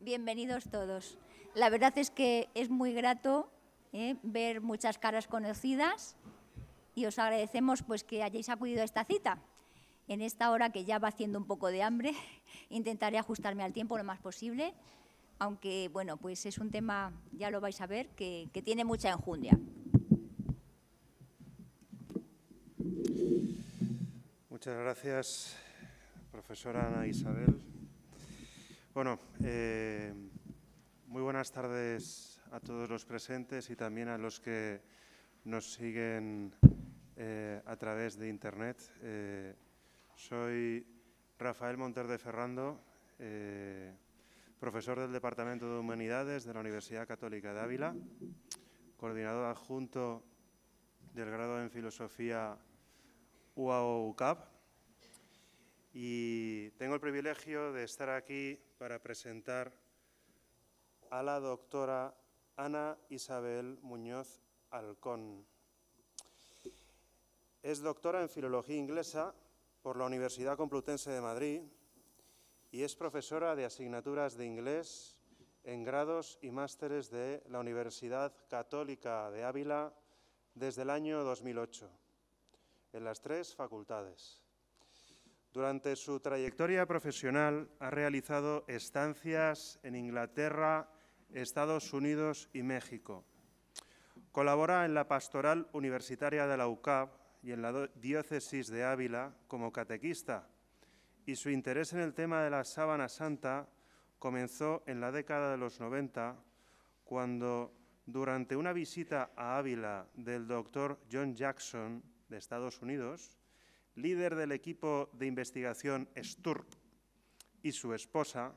Bienvenidos todos. La verdad es que es muy grato ver muchas caras conocidas y os agradecemos pues, que hayáis acudido a esta cita. En esta hora que ya va haciendo un poco de hambre, intentaré ajustarme al tiempo lo más posible, aunque bueno, pues es un tema, ya lo vais a ver, que tiene mucha enjundia. Muchas gracias, profesora Ana Isabel. Bueno, muy buenas tardes a todos los presentes y también a los que nos siguen a través de Internet. Soy Rafael Monter de Ferrando, profesor del Departamento de Humanidades de la Universidad Católica de Ávila, coordinador adjunto del grado en Filosofía UAO-UCAP, y tengo el privilegio de estar aquí para presentar a la doctora Ana Isabel Muñoz Alcón. Es doctora en Filología Inglesa por la Universidad Complutense de Madrid y es profesora de asignaturas de inglés en grados y másteres de la Universidad Católica de Ávila desde el año 2008, en las 3 facultades. Durante su trayectoria profesional ha realizado estancias en Inglaterra, Estados Unidos y México. Colabora en la Pastoral Universitaria de la UCAP y en la Diócesis de Ávila como catequista, y su interés en el tema de la Sábana Santa comenzó en la década de los 90, cuando, durante una visita a Ávila del doctor John Jackson de Estados Unidos, líder del equipo de investigación STURP, y su esposa,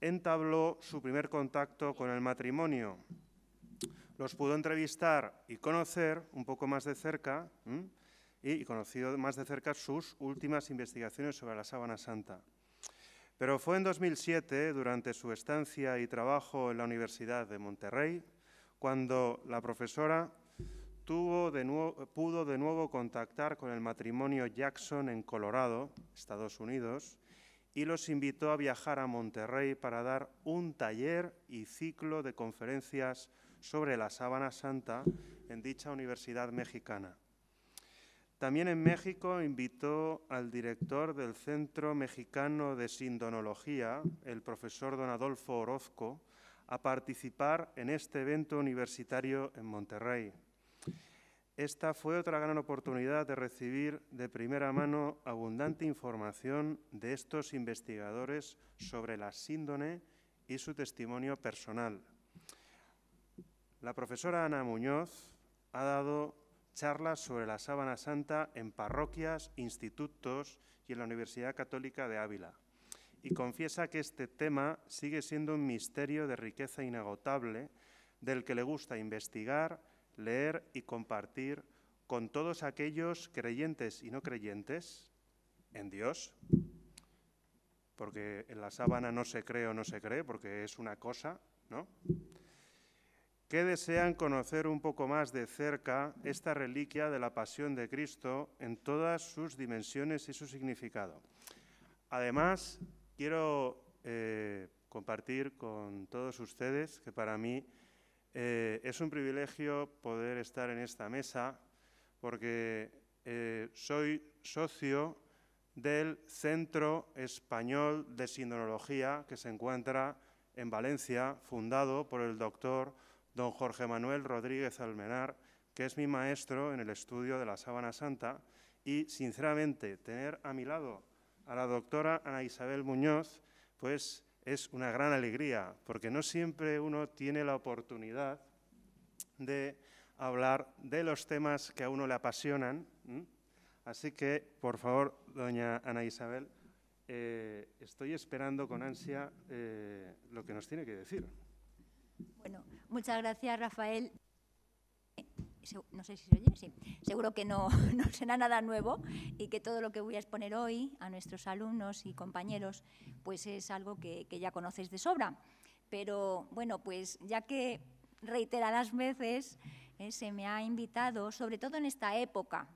entabló su primer contacto con el matrimonio. Los pudo entrevistar y conocer un poco más de cerca, y conoció más de cerca sus últimas investigaciones sobre la Sábana Santa. Pero fue en 2007, durante su estancia y trabajo en la Universidad de Monterrey, cuando la profesora pudo de nuevo contactar con el matrimonio Jackson en Colorado, Estados Unidos, y los invitó a viajar a Monterrey para dar un taller y ciclo de conferencias sobre la Sábana Santa en dicha universidad mexicana. También en México invitó al director del Centro Mexicano de Sindonología, el profesor don Adolfo Orozco, a participar en este evento universitario en Monterrey. Esta fue otra gran oportunidad de recibir de primera mano abundante información de estos investigadores sobre la síndone y su testimonio personal. La profesora Ana Muñoz ha dado charlas sobre la Sábana Santa en parroquias, institutos y en la Universidad Católica de Ávila, y confiesa que este tema sigue siendo un misterio de riqueza inagotable del que le gusta investigar, leer y compartir con todos aquellos creyentes y no creyentes en Dios, porque en la sábana no se cree o no se cree, porque es una cosa, ¿no?, que desean conocer un poco más de cerca esta reliquia de la Pasión de Cristo en todas sus dimensiones y su significado. Además, quiero compartir con todos ustedes que para mí es un privilegio poder estar en esta mesa, porque soy socio del Centro Español de Sindonología, que se encuentra en Valencia, fundado por el doctor don Jorge Manuel Rodríguez Almenar, que es mi maestro en el estudio de la Sábana Santa, y sinceramente tener a mi lado a la doctora Ana Isabel Muñoz, pues es una gran alegría, porque no siempre uno tiene la oportunidad de hablar de los temas que a uno le apasionan. Así que, por favor, doña Ana Isabel, estoy esperando con ansia lo que nos tiene que decir. Bueno, muchas gracias, Rafael. No sé si se oye, sí. Seguro que no será nada nuevo y que todo lo que voy a exponer hoy a nuestros alumnos y compañeros pues es algo que ya conocéis de sobra. Pero bueno, pues ya que reiteradas veces se me ha invitado, sobre todo en esta época,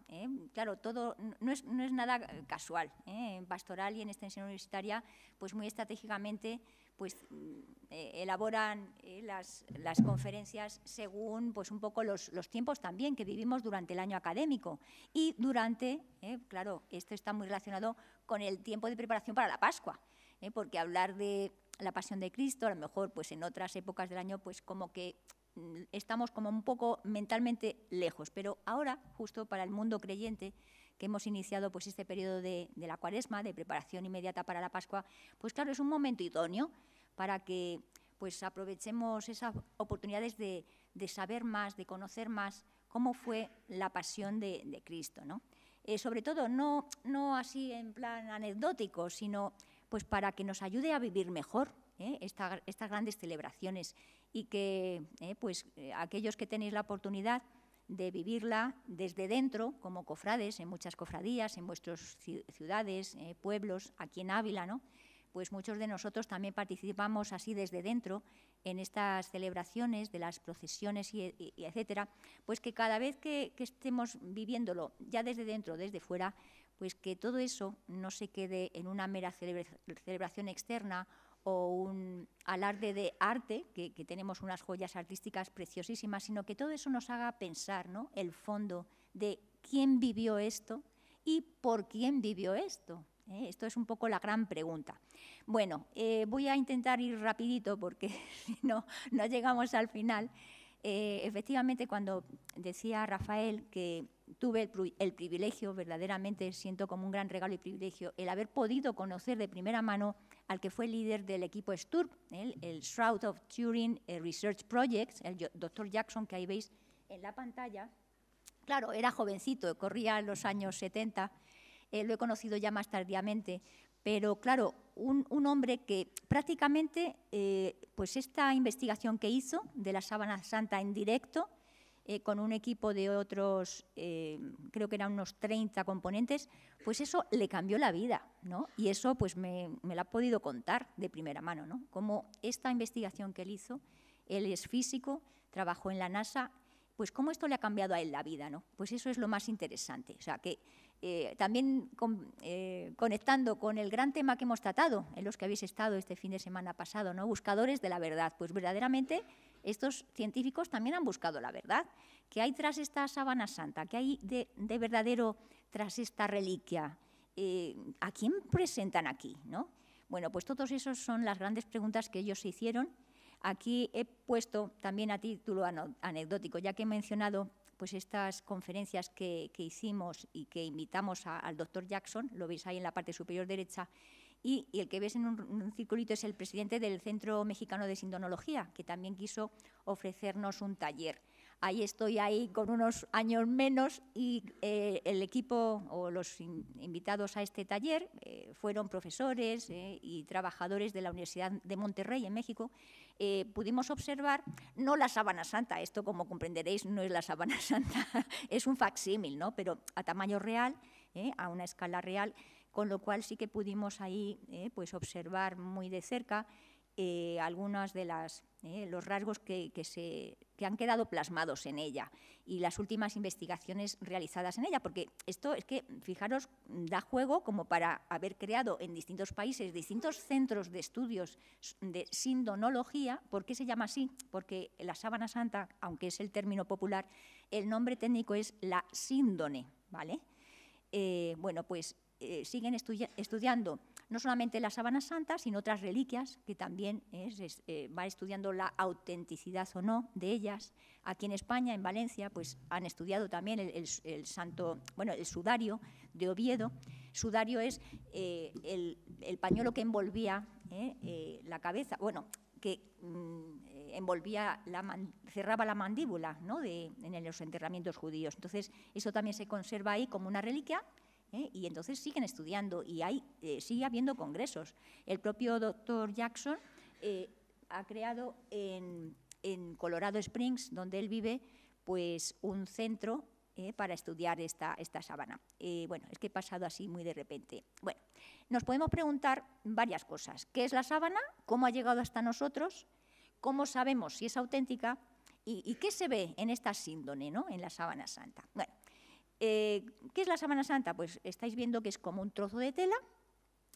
claro, todo no es nada casual, en pastoral y en extensión universitaria, pues muy estratégicamente pues, elaboran las conferencias según pues, un poco los tiempos también que vivimos durante el año académico y durante, claro, esto está muy relacionado con el tiempo de preparación para la Pascua, porque hablar de la Pasión de Cristo, a lo mejor pues, en otras épocas del año, pues como que estamos como un poco mentalmente lejos, pero ahora, justo para el mundo creyente, que hemos iniciado pues, este periodo de la Cuaresma, de preparación inmediata para la Pascua, pues claro, es un momento idóneo para que pues, aprovechemos esas oportunidades de saber más, de conocer más cómo fue la pasión de Cristo, ¿no? Sobre todo, no así en plan anecdótico, sino pues, para que nos ayude a vivir mejor estas grandes celebraciones y que aquellos que tenéis la oportunidad de vivirla desde dentro, como cofrades, en muchas cofradías, en vuestras ciudades, pueblos, aquí en Ávila, ¿no? Pues muchos de nosotros también participamos así desde dentro en estas celebraciones de las procesiones y etcétera, pues que cada vez que estemos viviéndolo ya desde dentro, desde fuera, pues que todo eso no se quede en una mera celebración externa o un alarde de arte, que tenemos unas joyas artísticas preciosísimas, sino que todo eso nos haga pensar, ¿no?, el fondo de quién vivió esto y por quién vivió esto. Esto es un poco la gran pregunta. Bueno, voy a intentar ir rapidito porque si no llegamos al final. Efectivamente, cuando decía Rafael que tuve el privilegio, verdaderamente siento como un gran regalo y privilegio, el haber podido conocer de primera mano al que fue líder del equipo STURP, el Shroud of Turin Research Project, el Dr. Jackson, que ahí veis en la pantalla. Claro, era jovencito, corría los años 70, lo he conocido ya más tardíamente, pero claro, un hombre que prácticamente, pues esta investigación que hizo de la Sábana Santa en directo, con un equipo de otros, creo que eran unos 30 componentes, pues eso le cambió la vida, ¿no? Y eso pues me lo ha podido contar de primera mano, ¿no? Como esta investigación que él hizo, él es físico, trabajó en la NASA, pues cómo esto le ha cambiado a él la vida, ¿no? Pues eso es lo más interesante. O sea, que también conectando con el gran tema que hemos tratado, en los que habéis estado este fin de semana pasado, ¿no? Buscadores de la verdad. Pues verdaderamente estos científicos también han buscado la verdad. ¿Qué hay tras esta sábana santa? ¿Qué hay de verdadero tras esta reliquia? ¿A quién presentan aquí, no? Bueno, pues todos esos son las grandes preguntas que ellos se hicieron. Aquí he puesto también a título anecdótico, ya que he mencionado pues estas conferencias que hicimos y que invitamos al doctor Jackson, lo veis ahí en la parte superior derecha, y el que ves en un circulito es el presidente del Centro Mexicano de Sindonología, que también quiso ofrecernos un taller. Ahí estoy ahí con unos años menos y el equipo o los invitados a este taller fueron profesores y trabajadores de la Universidad de Monterrey en México. Pudimos observar, no la sábana santa, esto como comprenderéis no es la sábana santa, es un facsímil, ¿no? Pero a tamaño real, a una escala real, con lo cual sí que pudimos ahí pues observar muy de cerca algunos de los rasgos que han quedado plasmados en ella y las últimas investigaciones realizadas en ella, porque esto es que, fijaros, da juego como para haber creado en distintos países distintos centros de estudios de sindonología. ¿Por qué se llama así? Porque la sábana santa, aunque es el término popular, el nombre técnico es la síndone, ¿vale? Bueno, pues siguen estudiando no solamente la sábana santa, sino otras reliquias, que también va estudiando la autenticidad o no de ellas. Aquí en España, en Valencia, pues han estudiado también el santo, bueno, el sudario de Oviedo. Sudario es el pañuelo que envolvía la cabeza, bueno, que envolvía, cerraba la mandíbula, ¿no?, en los enterramientos judíos. Entonces, eso también se conserva ahí como una reliquia. Y entonces siguen estudiando y sigue habiendo congresos. El propio doctor Jackson ha creado en Colorado Springs, donde él vive, pues un centro para estudiar esta sábana. Bueno, es que he pasado así muy de repente. Bueno, nos podemos preguntar varias cosas. ¿Qué es la sábana? ¿Cómo ha llegado hasta nosotros? ¿Cómo sabemos si es auténtica? ¿Y qué se ve en esta síndone, ¿no?, en la sábana santa? Bueno, ¿qué es la sábana santa? Pues estáis viendo que es como un trozo de tela,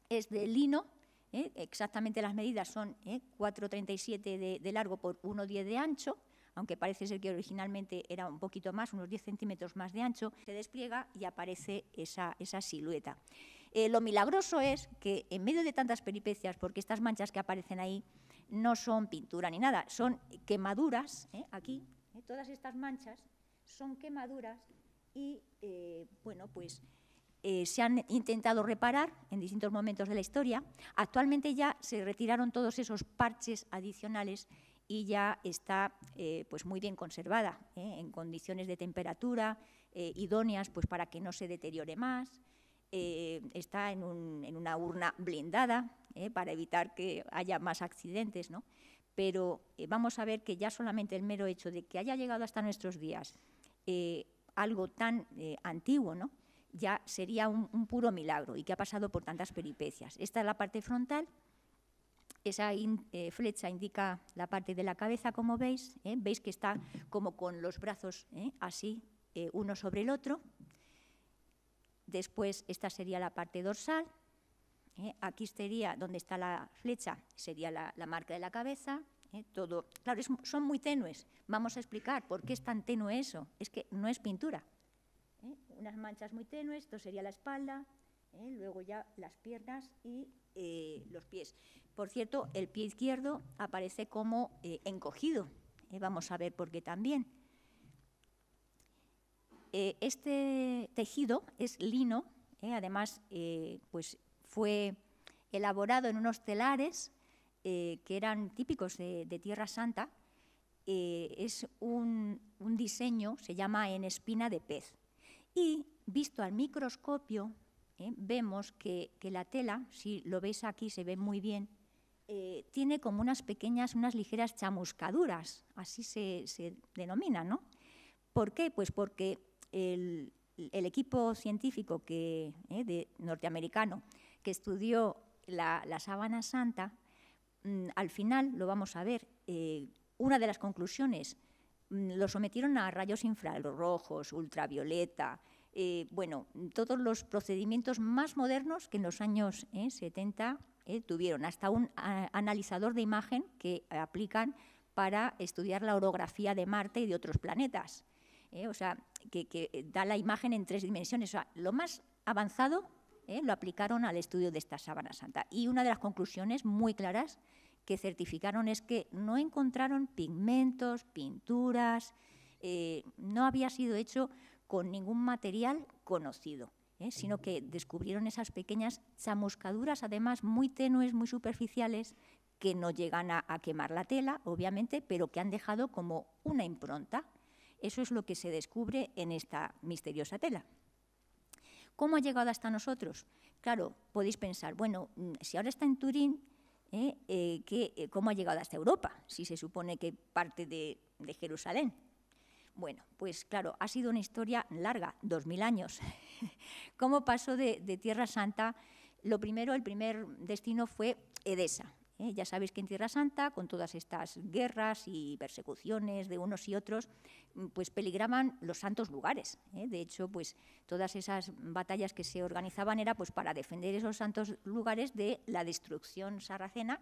es de lino, exactamente las medidas son 4,37 de largo por 1,10 de ancho, aunque parece ser que originalmente era un poquito más, unos 10 centímetros más de ancho, se despliega y aparece esa silueta. Lo milagroso es que en medio de tantas peripecias, porque estas manchas que aparecen ahí no son pintura ni nada, son quemaduras, aquí, todas estas manchas son quemaduras y, bueno, pues se han intentado reparar en distintos momentos de la historia. Actualmente ya se retiraron todos esos parches adicionales y ya está pues muy bien conservada, en condiciones de temperatura idóneas pues para que no se deteriore más. Está en una urna blindada para evitar que haya más accidentes, ¿no? Pero vamos a ver que ya solamente el mero hecho de que haya llegado hasta nuestros días algo tan antiguo, ¿no?, ya sería un puro milagro y que ha pasado por tantas peripecias. Esta es la parte frontal. Esa flecha indica la parte de la cabeza, como veis. Veis que está como con los brazos así, uno sobre el otro. Después, esta sería la parte dorsal. Aquí sería donde está la flecha, sería la marca de la cabeza. Todo, claro, son muy tenues. Vamos a explicar por qué es tan tenue eso. Es que no es pintura. Unas manchas muy tenues, esto sería la espalda, luego ya las piernas y los pies. Por cierto, el pie izquierdo aparece como encogido. Vamos a ver por qué también. Este tejido es lino, además pues fue elaborado en unos telares que eran típicos de Tierra Santa. Es un diseño, se llama en espina de pez. Y visto al microscopio, vemos que la tela, si lo veis aquí se ve muy bien, tiene como unas ligeras chamuscaduras, así se denominan, ¿no? ¿Por qué? Pues porque el equipo científico norteamericano que estudió la sábana santa, al final, lo vamos a ver, una de las conclusiones, lo sometieron a rayos infrarrojos, ultravioleta, bueno, todos los procedimientos más modernos que en los años 70 tuvieron, hasta un analizador de imagen que aplican para estudiar la orografía de Marte y de otros planetas. O sea, que da la imagen en 3 dimensiones. O sea, lo más avanzado lo aplicaron al estudio de esta sábana santa. Y una de las conclusiones muy claras que certificaron es que no encontraron pigmentos, pinturas, no había sido hecho con ningún material conocido, sino que descubrieron esas pequeñas chamuscaduras, además muy tenues, muy superficiales, que no llegan a quemar la tela, obviamente, pero que han dejado como una impronta. Eso es lo que se descubre en esta misteriosa tela. ¿Cómo ha llegado hasta nosotros? Claro, podéis pensar, bueno, si ahora está en Turín, ¿cómo ha llegado hasta Europa? Si se supone que parte de Jerusalén. Bueno, pues claro, ha sido una historia larga, 2000 años. ¿Cómo pasó de Tierra Santa? El primer destino fue Edesa. Ya sabéis que en Tierra Santa, con todas estas guerras y persecuciones de unos y otros, pues peligraban los santos lugares. De hecho, pues todas esas batallas que se organizaban era pues para defender esos santos lugares de la destrucción sarracena,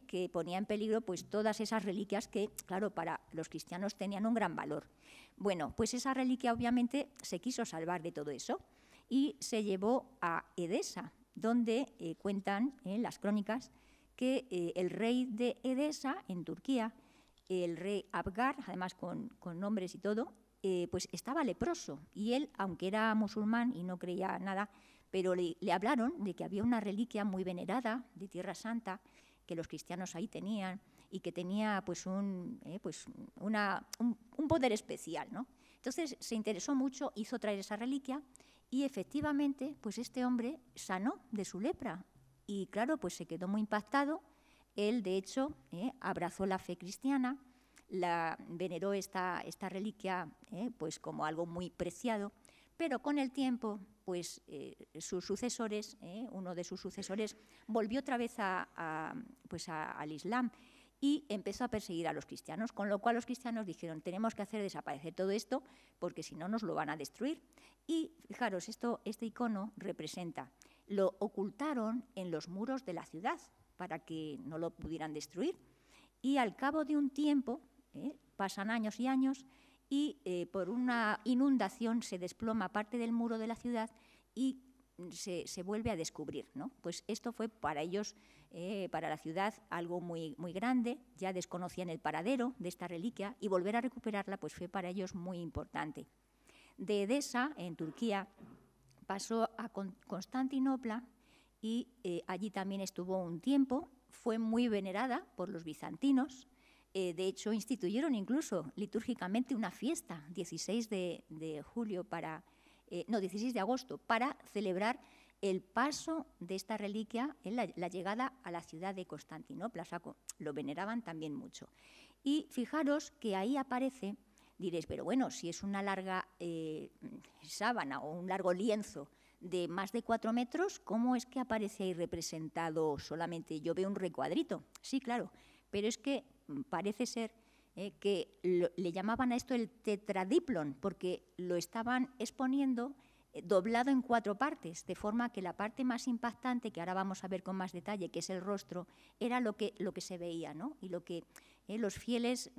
que ponía en peligro pues todas esas reliquias que, claro, para los cristianos tenían un gran valor. Bueno, pues esa reliquia obviamente se quiso salvar de todo eso y se llevó a Edesa, donde cuentan las crónicas que el rey de Edesa, en Turquía, el rey Abgar, además con nombres y todo, pues estaba leproso. Y él, aunque era musulmán y no creía nada, pero le hablaron de que había una reliquia muy venerada de Tierra Santa, que los cristianos ahí tenían, y que tenía pues un poder especial, ¿no? Entonces se interesó mucho, hizo traer esa reliquia, y efectivamente pues este hombre sanó de su lepra. Y claro, pues se quedó muy impactado. Él, de hecho, abrazó la fe cristiana, veneró esta reliquia pues como algo muy preciado, pero con el tiempo, pues sus sucesores, uno de sus sucesores, volvió otra vez al Islam y empezó a perseguir a los cristianos, con lo cual los cristianos dijeron, tenemos que hacer desaparecer todo esto porque si no nos lo van a destruir. Y fijaros, este icono representa, lo ocultaron en los muros de la ciudad para que no lo pudieran destruir, y al cabo de un tiempo, pasan años y años, y por una inundación se desploma parte del muro de la ciudad y se vuelve a descubrir, ¿no? Pues esto fue para ellos, para la ciudad, algo muy, muy grande. Ya desconocían el paradero de esta reliquia y volver a recuperarla pues fue para ellos muy importante. De Edesa, en Turquía, pasó a Constantinopla y allí también estuvo un tiempo. Fue muy venerada por los bizantinos. De hecho, instituyeron incluso litúrgicamente una fiesta, 16 de julio para... 16 de agosto, para celebrar el paso de esta reliquia, la llegada a la ciudad de Constantinopla. O sea, lo veneraban también mucho. Y fijaros que ahí aparece, diréis, pero bueno, si es una larga sábana o un largo lienzo de más de 4 metros, ¿cómo es que aparece ahí representado solamente? Yo veo un recuadrito. Sí, claro, pero es que parece ser que le llamaban a esto el tetradiplon, porque lo estaban exponiendo doblado en 4 partes, de forma que la parte más impactante, que ahora vamos a ver con más detalle, que es el rostro, era lo que se veía, ¿no? Y lo que los fieles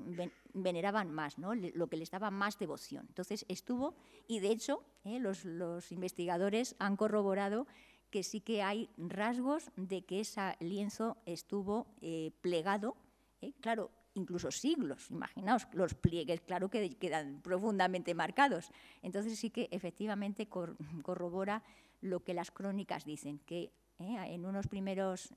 veneraban más, ¿no? Lo que les daba más devoción. Entonces estuvo, y de hecho los investigadores han corroborado que sí que hay rasgos de que ese lienzo estuvo plegado, claro, incluso siglos, imaginaos, los pliegues, claro que quedan profundamente marcados. Entonces sí que efectivamente corrobora lo que las crónicas dicen, que en unos primeros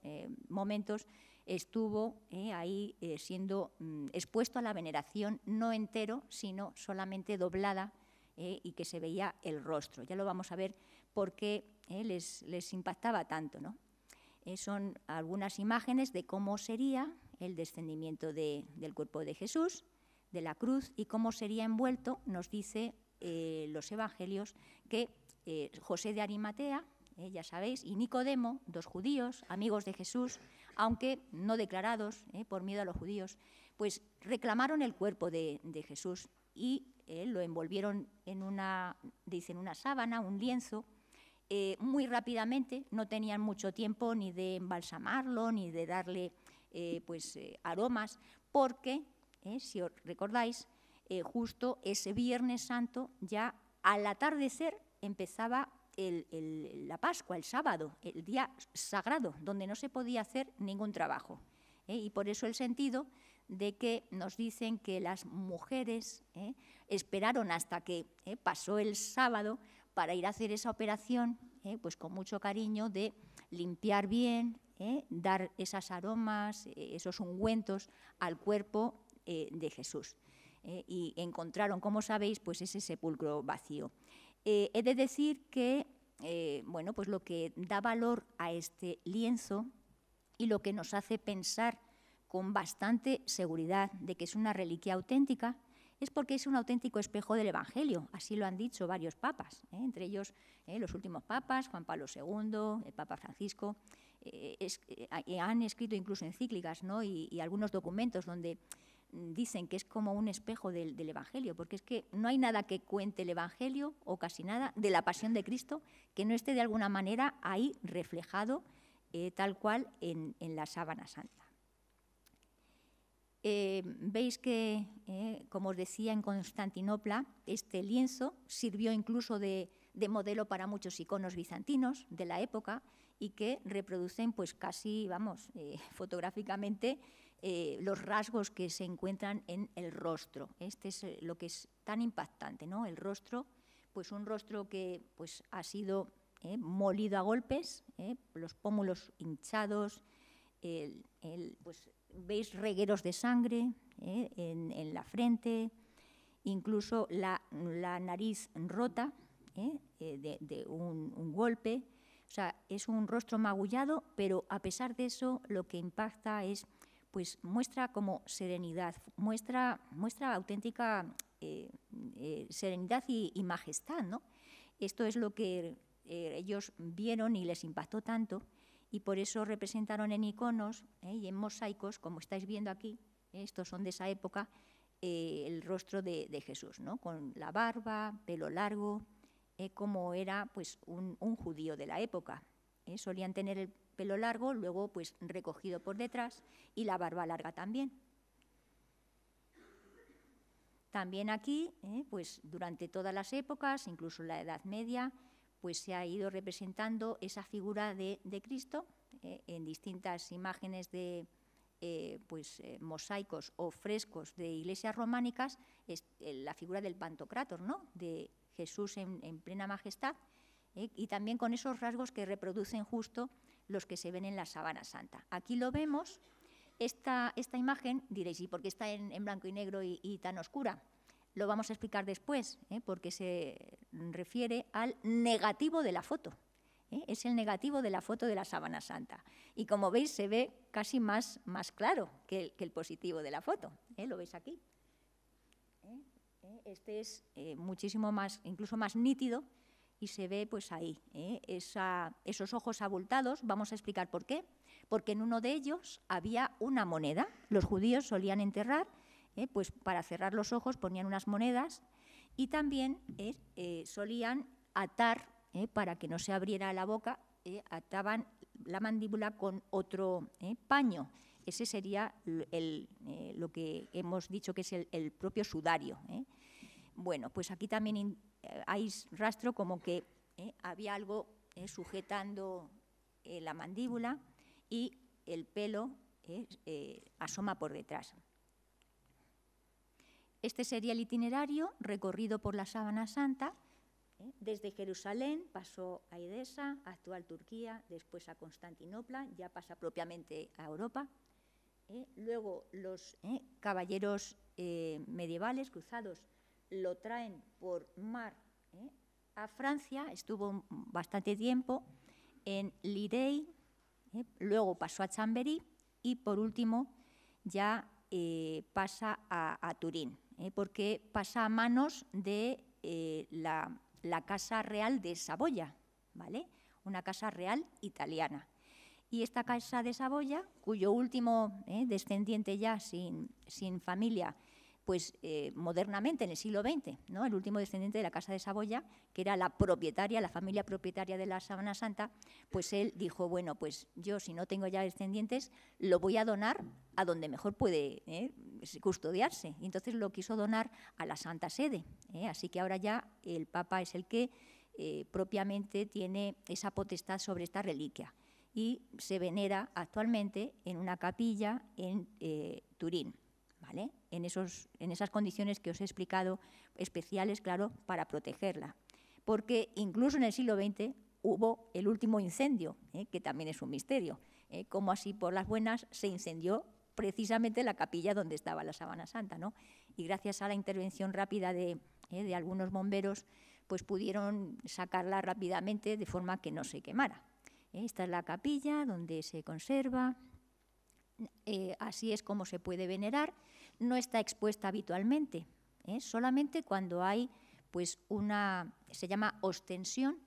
momentos estuvo ahí siendo expuesto a la veneración, no entero, sino solamente doblada, y que se veía el rostro. Ya lo vamos a ver por qué les impactaba tanto, ¿no? Son algunas imágenes de cómo sería el descendimiento del cuerpo de Jesús, de la cruz, y cómo sería envuelto, nos dice los evangelios, que José de Arimatea, ya sabéis, y Nicodemo, 2 judíos, amigos de Jesús, aunque no declarados por miedo a los judíos, pues reclamaron el cuerpo de Jesús y lo envolvieron en una sábana, un lienzo, muy rápidamente. No tenían mucho tiempo ni de embalsamarlo, ni de darle aromas, porque, si os recordáis, justo ese Viernes Santo, ya al atardecer, empezaba la Pascua, el sábado, el día sagrado, donde no se podía hacer ningún trabajo. Y por eso el sentido de que nos dicen que las mujeres esperaron hasta que pasó el sábado para ir a hacer esa operación, pues con mucho cariño, de limpiar bien, dar esas aromas, esos ungüentos al cuerpo de Jesús. Y encontraron, como sabéis, pues ese sepulcro vacío. He de decir que pues lo que da valor a este lienzo y lo que nos hace pensar con bastante seguridad de que es una reliquia auténtica es porque es un auténtico espejo del Evangelio. Así lo han dicho varios papas, entre ellos los últimos papas, Juan Pablo II, el Papa Francisco. Han escrito incluso encíclicas, ¿no? y algunos documentos donde dicen que es como un espejo del Evangelio, porque es que no hay nada que cuente el Evangelio, o casi nada, de la pasión de Cristo, que no esté de alguna manera ahí reflejado tal cual en la sábana santa. Veis que, como os decía, en Constantinopla este lienzo sirvió incluso de modelo para muchos iconos bizantinos de la época, y que reproducen pues casi, fotográficamente, los rasgos que se encuentran en el rostro. Este es lo que es tan impactante, ¿no? El rostro, pues un rostro que pues ha sido molido a golpes, los pómulos hinchados, pues veis regueros de sangre en la frente, incluso la nariz rota de un golpe. O sea, es un rostro magullado, pero a pesar de eso lo que impacta es, pues muestra como serenidad, muestra auténtica serenidad y majestad, ¿no? Esto es lo que ellos vieron y les impactó tanto, y por eso representaron en iconos y en mosaicos, como estáis viendo aquí, estos son de esa época, el rostro de Jesús, ¿no? Con la barba, pelo largo, como era pues, un judío de la época. Solían tener el pelo largo, luego pues, recogido por detrás, y la barba larga también. También aquí, pues, durante todas las épocas, incluso la Edad Media, pues, se ha ido representando esa figura de Cristo en distintas imágenes de mosaicos o frescos de iglesias románicas, la figura del Pantocrátor, ¿no? De Jesús en plena majestad, y también con esos rasgos que reproducen justo los que se ven en la Sábana Santa. Aquí lo vemos. Esta imagen, diréis, ¿y por qué está en blanco y negro y tan oscura? Lo vamos a explicar después, porque se refiere al negativo de la foto. Es el negativo de la foto de la Sábana Santa. Y como veis, se ve casi más claro que el positivo de la foto. ¿Lo veis aquí? Este es muchísimo más, incluso más nítido, y se ve pues ahí, esos ojos abultados. Vamos a explicar por qué. Porque en uno de ellos había una moneda. Los judíos solían enterrar, pues para cerrar los ojos ponían unas monedas, y también solían atar, para que no se abriera la boca, ataban la mandíbula con otro paño. Ese sería lo que hemos dicho que es el propio sudario. Bueno, pues aquí también hay rastro como que había algo sujetando la mandíbula, y el pelo asoma por detrás. Este sería el itinerario recorrido por la Sábana Santa. Desde Jerusalén pasó a Edesa, actual Turquía, después a Constantinopla, ya pasa propiamente a Europa. Luego los caballeros medievales cruzados lo traen por mar a Francia, estuvo bastante tiempo en Lirey, luego pasó a Chambéry y por último ya pasa a Turín, porque pasa a manos de la Casa Real de Saboya, ¿vale? Una casa real italiana. Y esta Casa de Saboya, cuyo último descendiente ya sin familia, pues modernamente en el siglo XX, ¿no? El último descendiente de la Casa de Saboya, que era la propietaria, la familia propietaria de la Sábana Santa, pues él dijo, bueno, pues yo si no tengo ya descendientes, lo voy a donar a donde mejor puede custodiarse. Y entonces lo quiso donar a la Santa Sede. Así que ahora ya el Papa es el que propiamente tiene esa potestad sobre esta reliquia. Y se venera actualmente en una capilla en Turín. ¿Vale? En esas condiciones que os he explicado, especiales, claro, para protegerla. Porque incluso en el siglo XX hubo el último incendio, que también es un misterio, como así por las buenas se incendió precisamente la capilla donde estaba la Sábana Santa, ¿no? Y gracias a la intervención rápida de algunos bomberos, pues pudieron sacarla rápidamente de forma que no se quemara. Esta es la capilla donde se conserva. Así es como se puede venerar. No está expuesta habitualmente, solamente cuando hay pues se llama ostensión,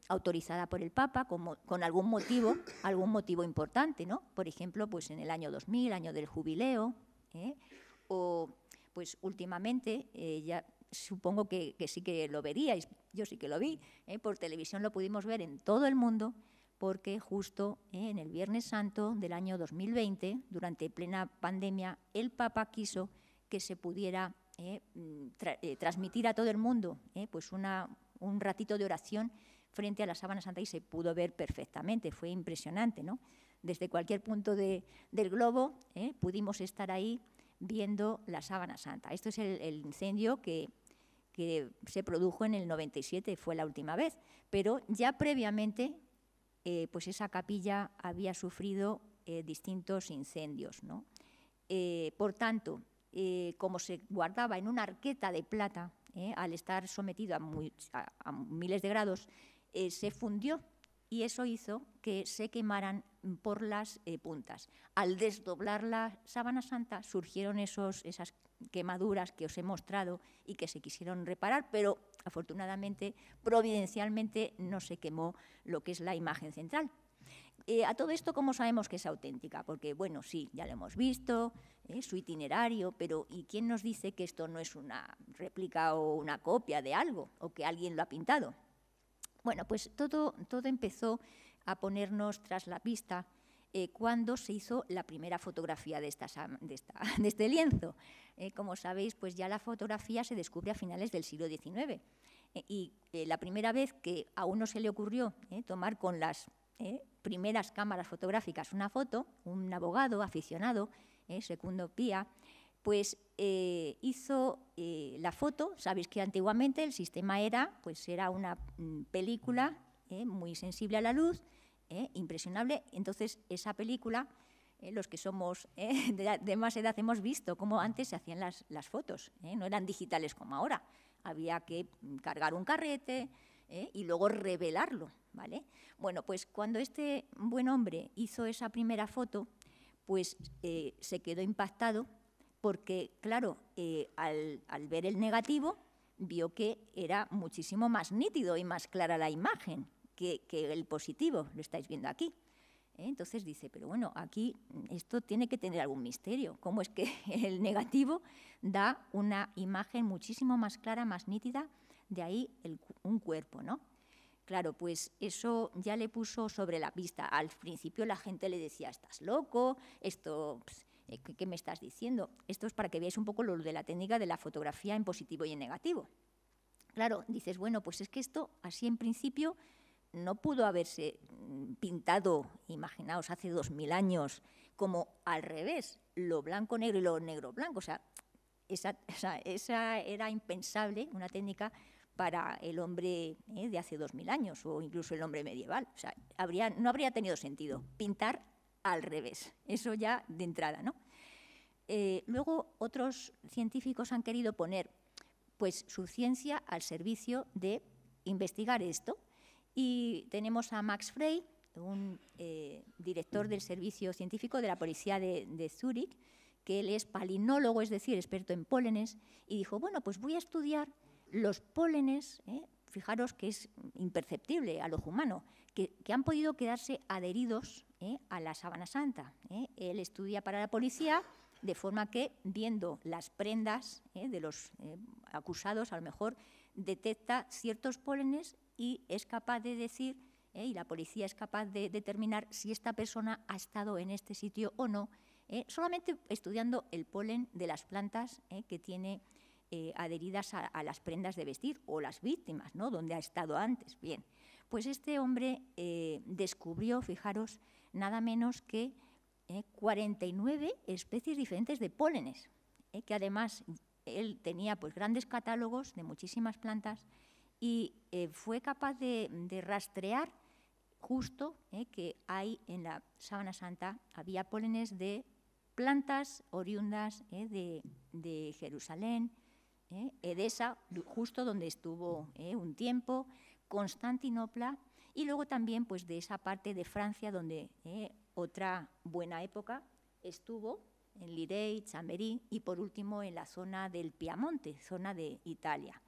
autorizada por el Papa con algún motivo importante, ¿no? Por ejemplo, pues en el año 2000, año del jubileo, o pues últimamente, ya supongo que sí que lo veríais, yo sí que lo vi, por televisión lo pudimos ver en todo el mundo, porque justo en el Viernes Santo del año 2020, durante plena pandemia, el Papa quiso que se pudiera transmitir a todo el mundo pues un ratito de oración frente a la Sábana Santa, y se pudo ver perfectamente, fue impresionante, ¿no? Desde cualquier punto del globo pudimos estar ahí viendo la Sábana Santa. Esto es el incendio que se produjo en el 97, fue la última vez, pero ya previamente pues esa capilla había sufrido distintos incendios, ¿no? Por tanto, como se guardaba en una arqueta de plata, al estar sometido a miles de grados, se fundió, y eso hizo que se quemaran por las puntas. Al desdoblar la Sábana Santa surgieron esas quemaduras que os he mostrado y que se quisieron reparar, pero afortunadamente, providencialmente, no se quemó lo que es la imagen central. A todo esto, ¿cómo sabemos que es auténtica? Porque, bueno, sí, ya lo hemos visto, su itinerario, pero ¿y quién nos dice que esto no es una réplica o una copia de algo, o que alguien lo ha pintado? Bueno, pues todo empezó a ponernos tras la pista cuando se hizo la primera fotografía de este lienzo. Como sabéis, pues ya la fotografía se descubre a finales del siglo XIX. Y la primera vez que a uno se le ocurrió tomar con las primeras cámaras fotográficas una foto, un abogado aficionado, Secundo Pía, pues hizo la foto. Sabéis que antiguamente el sistema era una película muy sensible a la luz, impresionable. Entonces, esa película, los que somos de más edad hemos visto cómo antes se hacían las fotos, no eran digitales como ahora. Había que cargar un carrete y luego revelarlo, ¿vale? Bueno, pues cuando este buen hombre hizo esa primera foto, pues se quedó impactado porque, claro, al ver el negativo, vio que era muchísimo más nítido y más clara la imagen que el positivo, lo estáis viendo aquí. Entonces dice, pero bueno, aquí esto tiene que tener algún misterio. ¿Cómo es que el negativo da una imagen muchísimo más clara, más nítida? De ahí un cuerpo, ¿no? Claro, pues eso ya le puso sobre la pista. Al principio la gente le decía, estás loco, esto, ¿qué me estás diciendo? Esto es para que veáis un poco lo de la técnica de la fotografía en positivo y en negativo. Claro, dices, bueno, pues es que esto así en principio no pudo haberse pintado, imaginaos, hace 2000 años, como al revés, lo blanco-negro y lo negro-blanco. O sea, esa era impensable, una técnica para el hombre de hace 2000 años o incluso el hombre medieval. O sea, no habría tenido sentido pintar al revés, eso ya de entrada, ¿no? Luego otros científicos han querido poner pues, su ciencia al servicio de investigar esto. Y tenemos a Max Frey, un director del servicio científico de la policía de Zúrich, que él es palinólogo, es decir, experto en pólenes, y dijo, bueno, pues voy a estudiar los pólenes, fijaros que es imperceptible al ojo humano, que han podido quedarse adheridos a la sábana santa. Él estudia para la policía, de forma que, viendo las prendas de los acusados, a lo mejor detecta ciertos pólenes y es capaz de decir, y la policía es capaz de determinar si esta persona ha estado en este sitio o no, solamente estudiando el polen de las plantas que tiene adheridas a las prendas de vestir o las víctimas, ¿no? Donde ha estado antes. Bien, pues este hombre descubrió, fijaros, nada menos que 49 especies diferentes de pólenes, que además él tenía pues, grandes catálogos de muchísimas plantas y fue capaz de rastrear justo que hay en la sábana santa, había pólenes de plantas oriundas de Jerusalén, Edesa, justo donde estuvo un tiempo, Constantinopla, y luego también pues, de esa parte de Francia donde otra buena época estuvo, en Lirey, Chamberí, y por último en la zona del Piamonte, zona de Italia.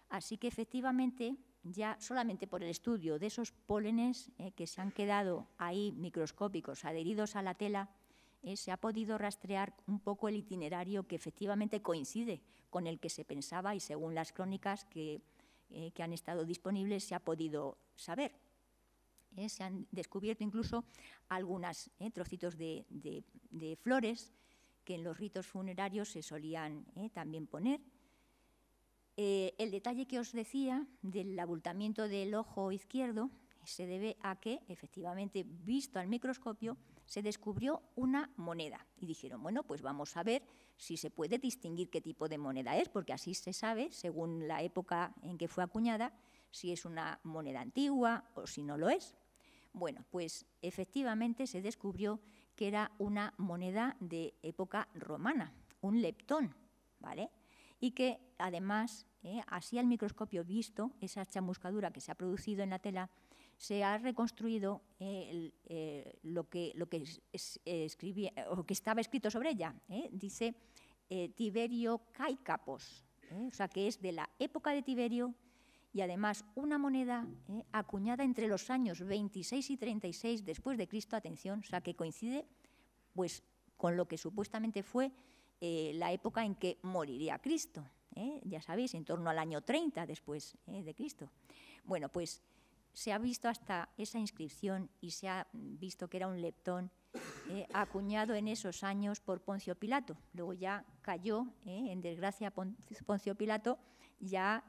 Así que efectivamente, ya solamente por el estudio de esos pólenes que se han quedado ahí microscópicos adheridos a la tela, se ha podido rastrear un poco el itinerario que efectivamente coincide con el que se pensaba y según las crónicas que han estado disponibles se ha podido saber. Se han descubierto incluso algunos trocitos de flores que en los ritos funerarios se solían también poner. El detalle que os decía del abultamiento del ojo izquierdo se debe a que, efectivamente, visto al microscopio, se descubrió una moneda. Y dijeron, bueno, pues vamos a ver si se puede distinguir qué tipo de moneda es, porque así se sabe, según la época en que fue acuñada, si es una moneda antigua o si no lo es. Bueno, pues efectivamente se descubrió que era una moneda de época romana, un leptón, ¿vale? Y que además, así al microscopio visto, esa chamuscadura que se ha producido en la tela, se ha reconstruido lo que estaba escrito sobre ella. Dice Tiberio Caicapos, o sea que es de la época de Tiberio y además una moneda acuñada entre los años 26 y 36 después de Cristo, atención, o sea que coincide pues, con lo que supuestamente fue la época en que moriría Cristo, ya sabéis, en torno al año 30 después de Cristo. Bueno, pues se ha visto hasta esa inscripción y se ha visto que era un leptón acuñado en esos años por Poncio Pilato. Luego ya cayó, en desgracia, Poncio Pilato, ya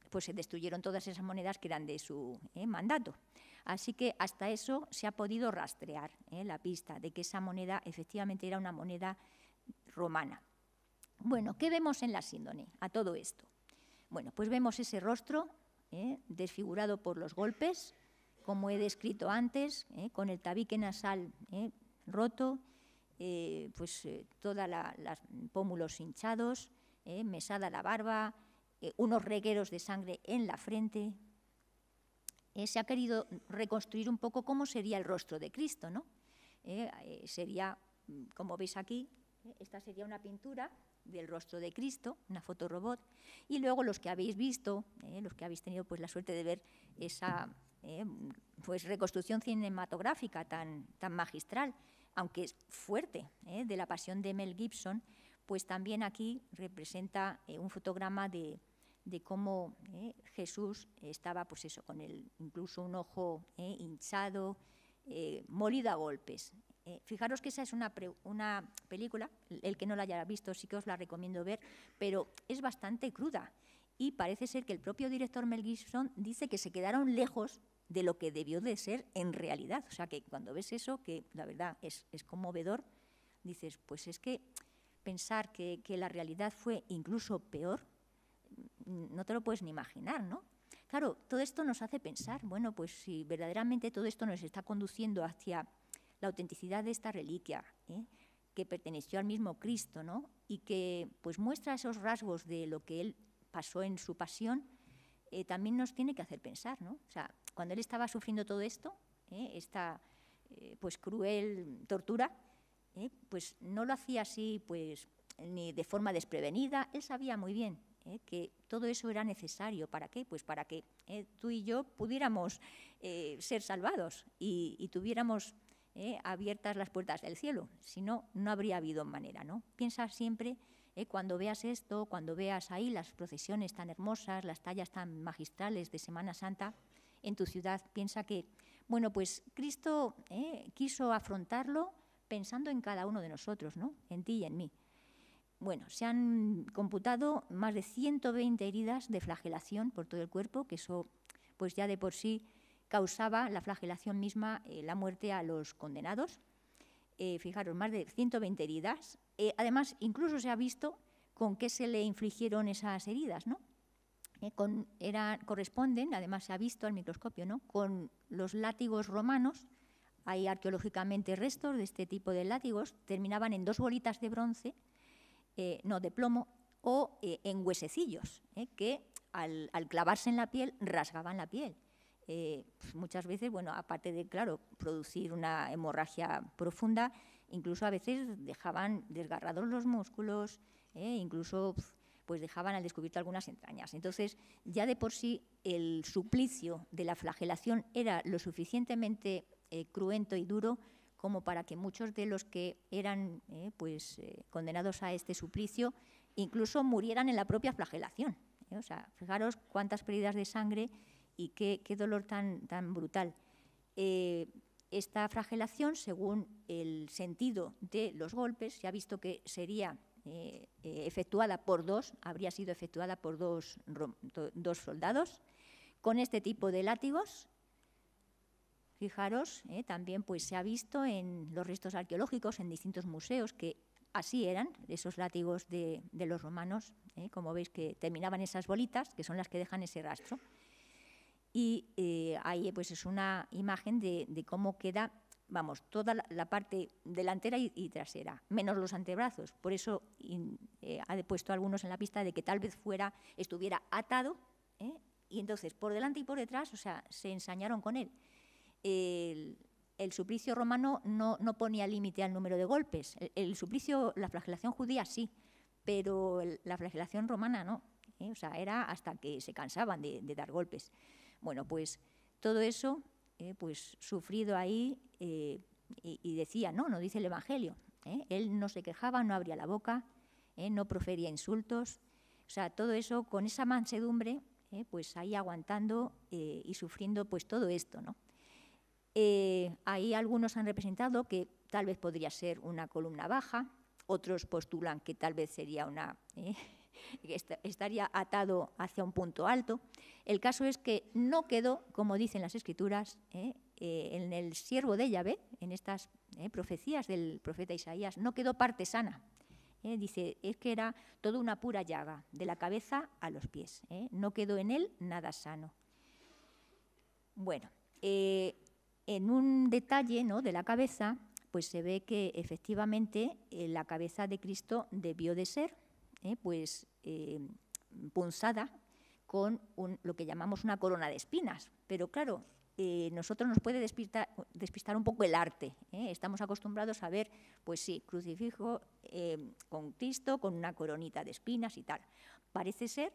pues se destruyeron todas esas monedas que eran de su mandato. Así que hasta eso se ha podido rastrear la pista de que esa moneda efectivamente era una moneda romana. Bueno, ¿qué vemos en la síndone a todo esto? Bueno, pues vemos ese rostro desfigurado por los golpes, como he descrito antes, con el tabique nasal roto, todos los pómulos hinchados, mesada la barba, unos regueros de sangre en la frente. Se ha querido reconstruir un poco cómo sería el rostro de Cristo, ¿no? Sería, como veis aquí, esta sería una pintura del rostro de Cristo, una fotorobot, y luego los que habéis visto, los que habéis tenido pues, la suerte de ver esa pues, reconstrucción cinematográfica tan magistral, aunque es fuerte, de la Pasión de Mel Gibson, pues también aquí representa un fotograma de cómo Jesús estaba, pues eso, con incluso un ojo hinchado, molido a golpes. Fijaros que esa es una película, el que no la haya visto sí que os la recomiendo ver, pero es bastante cruda y parece ser que el propio director Mel Gibson dice que se quedaron lejos de lo que debió de ser en realidad. O sea que cuando ves eso, que la verdad es conmovedor, dices, pues es que pensar que la realidad fue incluso peor, no te lo puedes ni imaginar, ¿no? Claro, todo esto nos hace pensar, bueno, pues si verdaderamente todo esto nos está conduciendo hacia la autenticidad de esta reliquia, que perteneció al mismo Cristo, ¿no? Y que pues muestra esos rasgos de lo que él pasó en su pasión, también nos tiene que hacer pensar, ¿no? O sea, cuando él estaba sufriendo todo esto, esta pues cruel tortura, pues no lo hacía así pues ni de forma desprevenida. Él sabía muy bien que todo eso era necesario. ¿Para qué? Pues para que tú y yo pudiéramos ser salvados y tuviéramos abiertas las puertas del cielo. Si no, no habría habido manera, ¿no? Piensa siempre, cuando veas esto, cuando veas ahí las procesiones tan hermosas, las tallas tan magistrales de Semana Santa en tu ciudad, piensa que, bueno, pues Cristo quiso afrontarlo pensando en cada uno de nosotros, ¿no? En ti y en mí. Bueno, se han computado más de 120 heridas de flagelación por todo el cuerpo, que eso pues ya de por sí causaba la flagelación misma la muerte a los condenados. Fijaros, más de 120 heridas. Además, incluso se ha visto con qué se le infligieron esas heridas, ¿no? Corresponden, además se ha visto al microscopio, ¿no? Con los látigos romanos. Hay arqueológicamente restos de este tipo de látigos. Terminaban en 2 bolitas de bronce, no, de plomo, o en huesecillos, que al clavarse en la piel rasgaban la piel. Pues muchas veces, bueno, aparte de, claro, producir una hemorragia profunda, incluso a veces dejaban desgarrados los músculos, incluso pues dejaban al descubierto algunas entrañas. Entonces, ya de por sí el suplicio de la flagelación era lo suficientemente cruento y duro como para que muchos de los que eran condenados a este suplicio incluso murieran en la propia flagelación. O sea, fijaros cuántas pérdidas de sangre y qué dolor tan brutal. Esta flagelación, según el sentido de los golpes, se ha visto que sería efectuada por habría sido efectuada por dos soldados con este tipo de látigos. Fijaros, también pues, se ha visto en los restos arqueológicos en distintos museos que así eran esos látigos de los romanos, como veis que terminaban esas bolitas, que son las que dejan ese rastro. Y ahí pues, es una imagen de cómo queda, vamos, toda la parte delantera y trasera, menos los antebrazos. Por eso ha puesto a algunos en la pista de que tal vez estuviera atado, y entonces por delante y por detrás, o sea, se ensañaron con él. El suplicio romano no ponía límite al número de golpes. El suplicio, la flagelación judía sí, pero la flagelación romana no. O sea, era hasta que se cansaban de dar golpes. Bueno, pues todo eso, pues sufrido ahí, y decía, no dice el Evangelio, él no se quejaba, no abría la boca, no profería insultos, o sea, todo eso con esa mansedumbre, pues ahí aguantando y sufriendo pues todo esto, ¿no? Ahí algunos han representado que tal vez podría ser una columna baja, otros postulan que tal vez sería que estaría atado hacia un punto alto. El caso es que no quedó, como dicen las Escrituras, en el siervo de Yahvé, en estas profecías del profeta Isaías, no quedó parte sana. Dice, es que era toda una pura llaga, de la cabeza a los pies. No quedó en él nada sano. Bueno, en un detalle, ¿no?, de la cabeza, pues se ve que efectivamente la cabeza de Cristo debió de ser punzada con lo que llamamos una corona de espinas. Pero claro, nosotros nos puede despistar un poco el arte. Estamos acostumbrados a ver, pues sí, crucifijo con Cristo, con una coronita de espinas y tal. Parece ser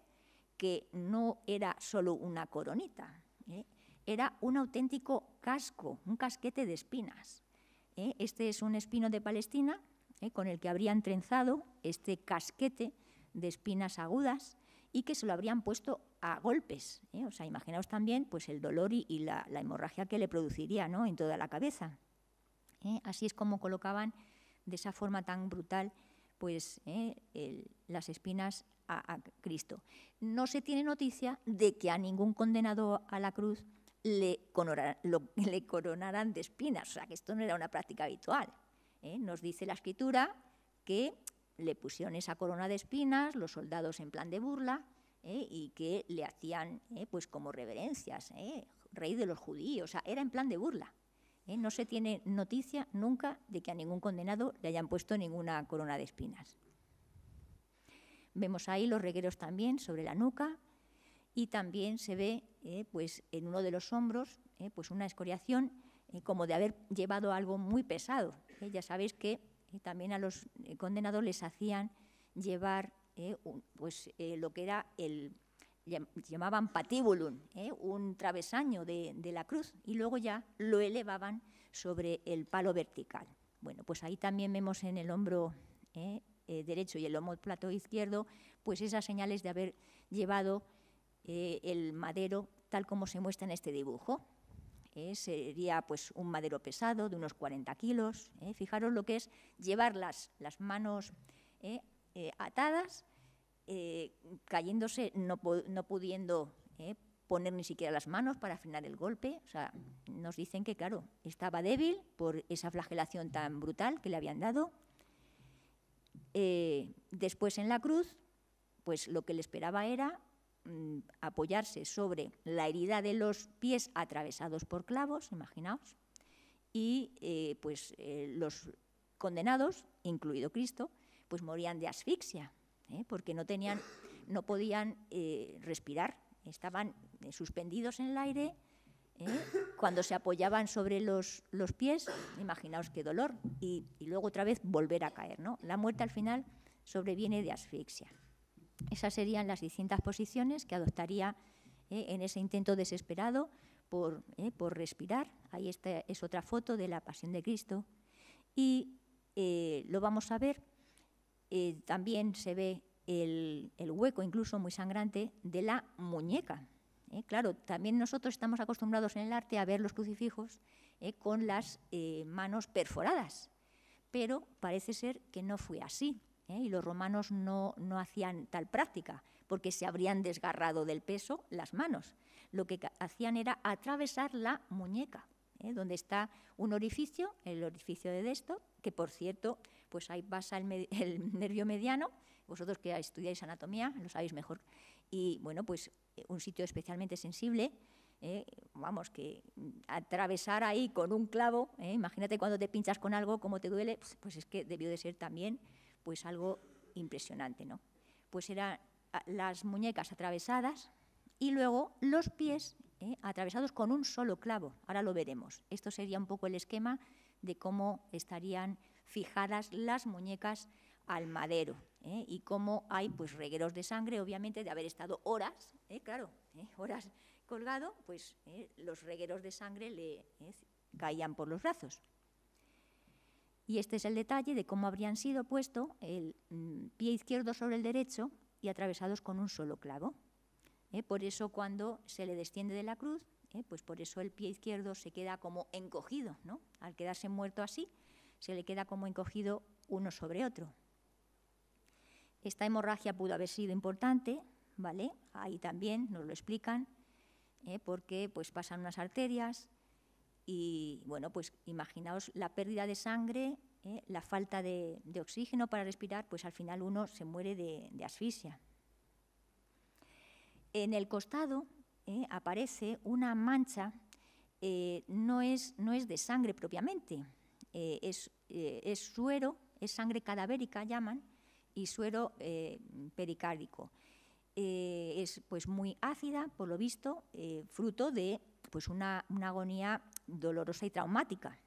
que no era solo una coronita, era un auténtico casco, un casquete de espinas. Este es un espino de Palestina con el que habrían trenzado este casquete de espinas agudas y que se lo habrían puesto a golpes. O sea, imaginaos también pues, el dolor y la hemorragia que le produciría, ¿no?, en toda la cabeza. Así es como colocaban de esa forma tan brutal pues, las espinas a Cristo. No se tiene noticia de que a ningún condenado a la cruz le coronaran de espinas, o sea, que esto no era una práctica habitual. Nos dice la Escritura que le pusieron esa corona de espinas, los soldados en plan de burla, y que le hacían pues como reverencias, rey de los judíos, o sea, era en plan de burla. No se tiene noticia nunca de que a ningún condenado le hayan puesto ninguna corona de espinas. Vemos ahí los regueros también sobre la nuca y también se ve pues en uno de los hombros pues una escoriación como de haber llevado algo muy pesado. Ya sabéis que también a los condenados les hacían llevar lo que era llamaban patibulum, un travesaño de la cruz, y luego ya lo elevaban sobre el palo vertical. Bueno, pues ahí también vemos en el hombro derecho y el omóplato izquierdo pues esas señales de haber llevado el madero tal como se muestra en este dibujo. Sería pues un madero pesado de unos 40 kilos. Fijaros lo que es llevar las manos atadas, cayéndose, no pudiendo poner ni siquiera las manos para frenar el golpe. O sea, nos dicen que, claro, estaba débil por esa flagelación tan brutal que le habían dado. Después en la cruz, pues lo que le esperaba era apoyarse sobre la herida de los pies atravesados por clavos, imaginaos, y los condenados, incluido Cristo, pues morían de asfixia, porque no podían respirar, estaban suspendidos en el aire. Cuando se apoyaban sobre los pies, imaginaos qué dolor, y luego otra vez volver a caer, ¿no? La muerte al final sobreviene de asfixia. Esas serían las distintas posiciones que adoptaría en ese intento desesperado por respirar. Ahí es otra foto de la Pasión de Cristo. Y lo vamos a ver, también se ve el hueco, incluso muy sangrante, de la muñeca. Claro, también nosotros estamos acostumbrados en el arte a ver los crucifijos con las manos perforadas, pero parece ser que no fue así. Y los romanos no hacían tal práctica, porque se habrían desgarrado del peso las manos. Lo que hacían era atravesar la muñeca, donde está un orificio, el orificio de Desto, que por cierto, pues ahí pasa el nervio mediano. Vosotros que estudiáis anatomía lo sabéis mejor. Y bueno, pues un sitio especialmente sensible, vamos, que atravesar ahí con un clavo, imagínate cuando te pinchas con algo, cómo te duele, pues es que debió de ser también pues algo impresionante, ¿no? Pues eran las muñecas atravesadas y luego los pies atravesados con un solo clavo. Ahora lo veremos. Esto sería un poco el esquema de cómo estarían fijadas las muñecas al madero. y cómo hay pues regueros de sangre, obviamente, de haber estado horas, horas colgado, pues los regueros de sangre le caían por los brazos. Y este es el detalle de cómo habrían sido puesto el pie izquierdo sobre el derecho y atravesados con un solo clavo. Por eso cuando se le desciende de la cruz, pues por eso el pie izquierdo se queda como encogido, ¿no? Al quedarse muerto así, se le queda como encogido uno sobre otro. Esta hemorragia pudo haber sido importante, ¿vale? Ahí también nos lo explican, porque pues pasan unas arterias y, bueno, pues imaginaos la pérdida de sangre, la falta de oxígeno para respirar, pues al final uno se muere de asfixia. En el costado aparece una mancha, no es de sangre propiamente, es suero, es sangre cadavérica, llaman, y suero pericárdico. Es pues muy ácida, por lo visto, fruto de pues una agonía dolorosa y traumática,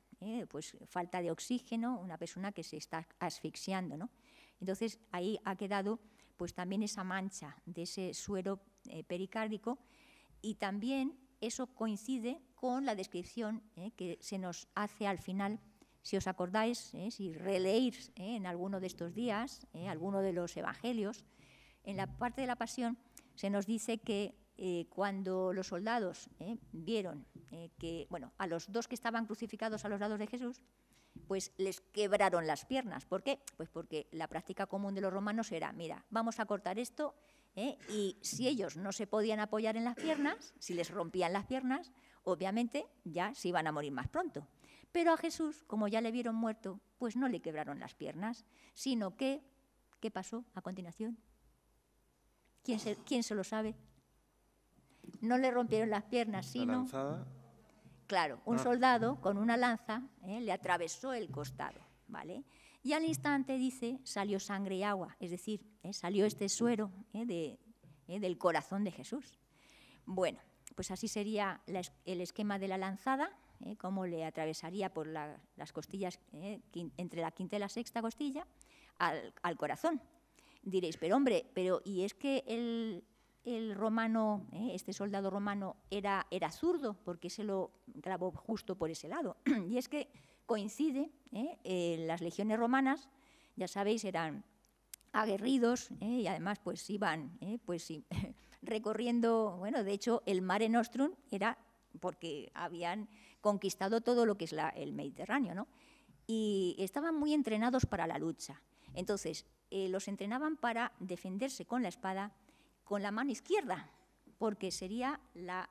pues falta de oxígeno, una persona que se está asfixiando, ¿no? Entonces ahí ha quedado pues también esa mancha de ese suero pericárdico, y también eso coincide con la descripción que se nos hace al final. Si os acordáis, si releéis en alguno de estos días, alguno de los evangelios, en la parte de la pasión se nos dice que cuando los soldados vieron que, bueno, a los dos que estaban crucificados a los lados de Jesús, pues les quebraron las piernas. ¿Por qué? Pues porque la práctica común de los romanos era, mira, vamos a cortar esto, y si ellos no se podían apoyar en las piernas, si les rompían las piernas, obviamente ya se iban a morir más pronto. Pero a Jesús, como ya le vieron muerto, pues no le quebraron las piernas, sino que, ¿qué pasó a continuación? ¿Quién se lo sabe? No le rompieron las piernas, sino... ¿La lanzada? Claro, un soldado con una lanza le atravesó el costado, ¿vale? Y al instante, dice, salió sangre y agua, es decir, salió este suero del corazón de Jesús. Bueno, pues así sería el esquema de la lanzada, cómo le atravesaría por las costillas, entre la quinta y la sexta costilla, al corazón. Diréis, pero hombre, ¿y es que el romano, este soldado romano, era zurdo? Porque se lo clavó justo por ese lado. Y es que coincide, las legiones romanas, ya sabéis, eran aguerridos, y además pues iban recorriendo, bueno, de hecho el Mare Nostrum era porque habían conquistado todo lo que es el Mediterráneo, ¿no? Y estaban muy entrenados para la lucha. Entonces, los entrenaban para defenderse con la espada con la mano izquierda, porque sería la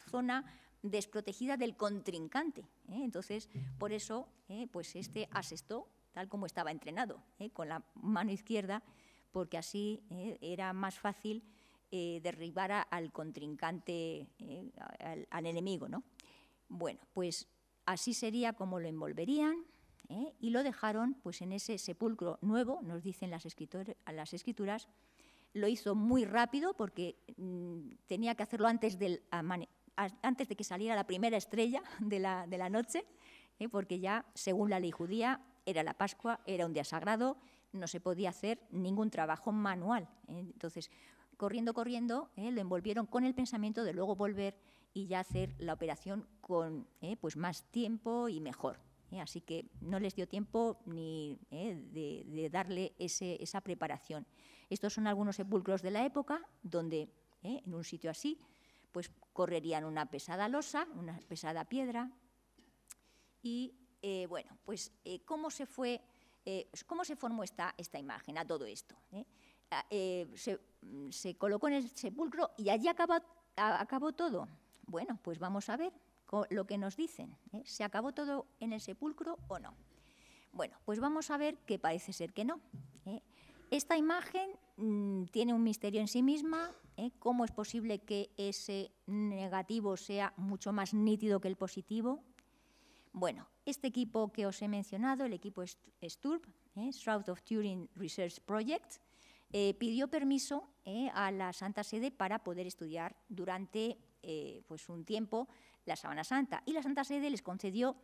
zona desprotegida del contrincante. Entonces, por eso, pues este asestó tal como estaba entrenado, con la mano izquierda, porque así era más fácil derribar al contrincante, al enemigo, ¿no? Bueno, pues así sería como lo envolverían, y lo dejaron pues en ese sepulcro nuevo, nos dicen las escrituras. Lo hizo muy rápido porque tenía que hacerlo antes de que saliera la primera estrella de la noche, porque ya, según la ley judía, era la Pascua, era un día sagrado, no se podía hacer ningún trabajo manual. Entonces, corriendo, lo envolvieron con el pensamiento de luego volver y ya hacer la operación con pues más tiempo y mejor. Así que no les dio tiempo ni de darle esa preparación. Estos son algunos sepulcros de la época donde en un sitio así pues correrían una pesada losa, una pesada piedra. Y bueno, pues ¿cómo se formó esta imagen a todo esto? Se colocó en el sepulcro y allí acabó todo. Bueno, pues vamos a ver lo que nos dicen. ¿Se acabó todo en el sepulcro o no? Bueno, pues vamos a ver que parece ser que no. Esta imagen tiene un misterio en sí misma. ¿Cómo es posible que ese negativo sea mucho más nítido que el positivo? Bueno, este equipo que os he mencionado, el equipo STURP, Shroud of Turin Research Project, pidió permiso a la Santa Sede para poder estudiar durante pues un tiempo la Sábana Santa. Y la Santa Sede les concedió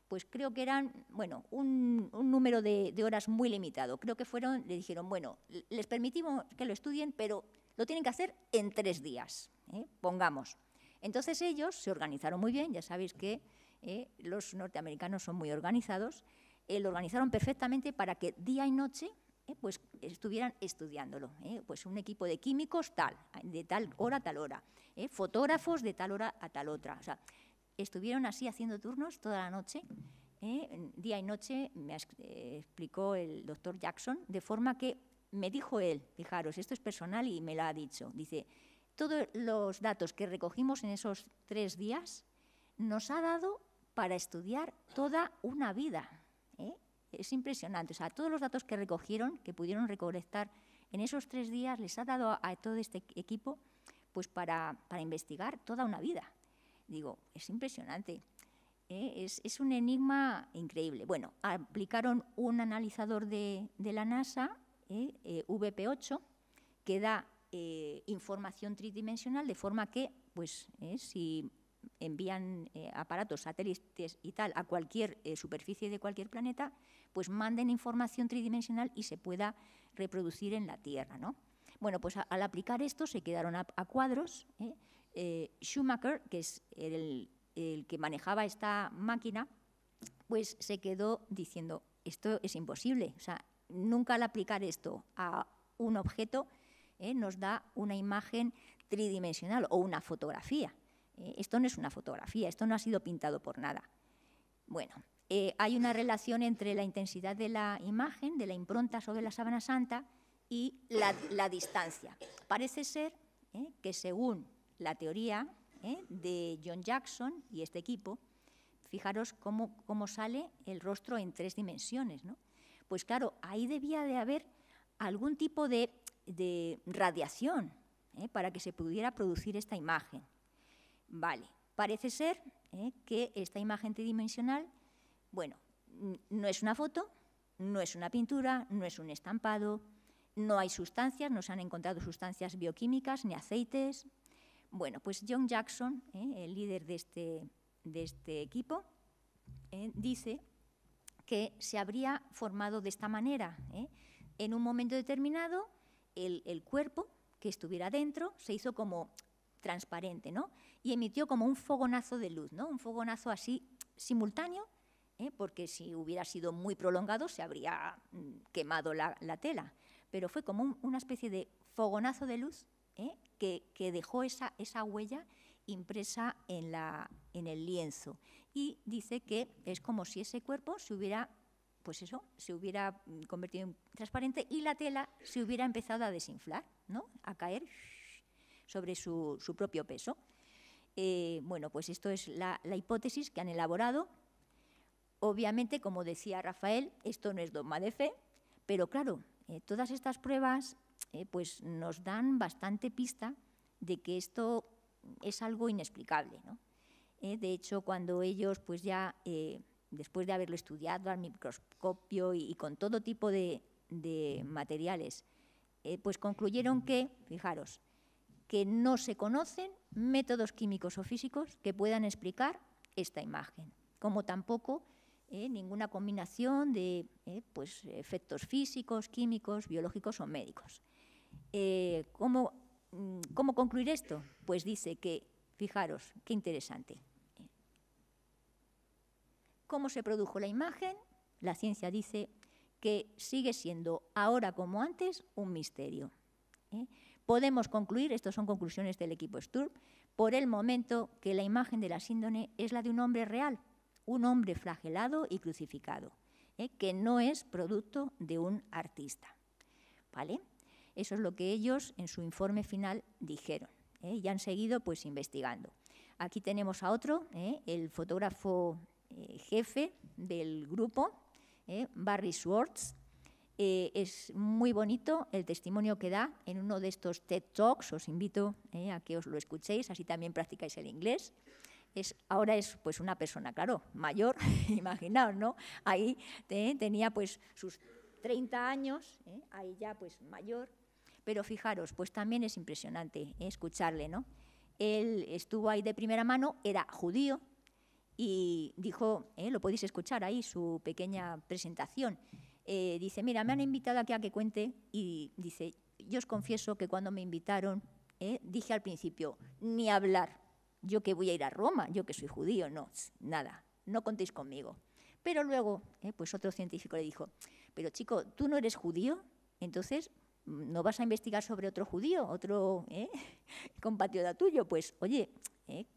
pues creo que eran, bueno, un número de horas muy limitado. Creo que le dijeron, bueno, les permitimos que lo estudien, pero lo tienen que hacer en 3 días, pongamos. Entonces ellos se organizaron muy bien, ya sabéis que los norteamericanos son muy organizados, lo organizaron perfectamente para que día y noche pues estuvieran estudiándolo. Pues un equipo de químicos de tal hora a tal hora, fotógrafos de tal hora a tal otra. O sea, estuvieron así haciendo turnos toda la noche, día y noche, me explicó el doctor Jackson, de forma que me dijo él, fijaros, esto es personal y me lo ha dicho, dice, todos los datos que recogimos en esos 3 días nos ha dado para estudiar toda una vida. Es impresionante, o sea, todos los datos que recogieron, que pudieron recolectar en esos 3 días, les ha dado a todo este equipo pues para investigar toda una vida. Digo, es impresionante, es un enigma increíble. Bueno, aplicaron un analizador de la NASA, VP8, que da información tridimensional, de forma que, pues, si envían aparatos, satélites y tal a cualquier superficie de cualquier planeta, pues manden información tridimensional y se pueda reproducir en la Tierra, ¿no? Bueno, pues al aplicar esto se quedaron a cuadros. Schumacher, que es el que manejaba esta máquina, pues se quedó diciendo, esto es imposible, o sea, nunca al aplicar esto a un objeto nos da una imagen tridimensional o una fotografía. Esto no es una fotografía, esto no ha sido pintado por nada. Bueno, hay una relación entre la intensidad de la imagen, de la impronta sobre la sábana santa y la distancia. Parece ser que según la teoría de John Jackson y este equipo, fijaros cómo sale el rostro en 3 dimensiones, ¿no? Pues claro, ahí debía de haber algún tipo de radiación para que se pudiera producir esta imagen. Vale, parece ser que esta imagen tridimensional, bueno, no es una foto, no es una pintura, no es un estampado, no hay sustancias, no se han encontrado sustancias bioquímicas ni aceites. Bueno, pues John Jackson, el líder de este equipo, dice que se habría formado de esta manera. En un momento determinado, el cuerpo que estuviera dentro se hizo como transparente, ¿no? Y emitió como un fogonazo de luz, ¿no? Un fogonazo así simultáneo, porque si hubiera sido muy prolongado se habría quemado la tela. Pero fue como una especie de fogonazo de luz que dejó esa huella impresa en el lienzo. Y dice que es como si ese cuerpo se hubiera convertido en transparente y la tela se hubiera empezado a desinflar, ¿no? A caer sobre su propio peso. Bueno, pues esto es la hipótesis que han elaborado. Obviamente, como decía Rafael, esto no es dogma de fe, pero claro, todas estas pruebas pues nos dan bastante pista de que esto es algo inexplicable, ¿no? De hecho, cuando ellos pues ya, después de haberlo estudiado al microscopio y con todo tipo de materiales, pues concluyeron que, fijaros, que no se conocen métodos químicos o físicos que puedan explicar esta imagen, como tampoco ninguna combinación de pues, efectos físicos, químicos, biológicos o médicos. ¿Cómo concluir esto? Pues dice que, fijaros, qué interesante. ¿Cómo se produjo la imagen? La ciencia dice que sigue siendo, ahora como antes, un misterio. Podemos concluir, estas son conclusiones del equipo Sturm, por el momento que la imagen de la síndrome es la de un hombre real, un hombre flagelado y crucificado, que no es producto de un artista. ¿Vale? Eso es lo que ellos en su informe final dijeron, y han seguido pues investigando. Aquí tenemos a otro, el fotógrafo jefe del grupo, Barry Schwartz. Es muy bonito el testimonio que da en uno de estos TED Talks. Os invito a que os lo escuchéis, así también practicáis el inglés. Ahora es pues una persona, claro, mayor, imaginaos, ¿no? Ahí tenía pues sus 30 años, ahí ya pues mayor, pero fijaros, pues también es impresionante escucharle, ¿no? Él estuvo ahí de primera mano, era judío y dijo, lo podéis escuchar ahí, su pequeña presentación. Dice, mira, me han invitado aquí a que cuente y dice, yo os confieso que cuando me invitaron dije al principio, ni hablar, yo que voy a ir a Roma, yo que soy judío, no, nada, no contéis conmigo. Pero luego, pues otro científico le dijo, pero chico, ¿tú no eres judío? Entonces, ¿no vas a investigar sobre otro judío, otro compatriota tuyo? Pues, oye,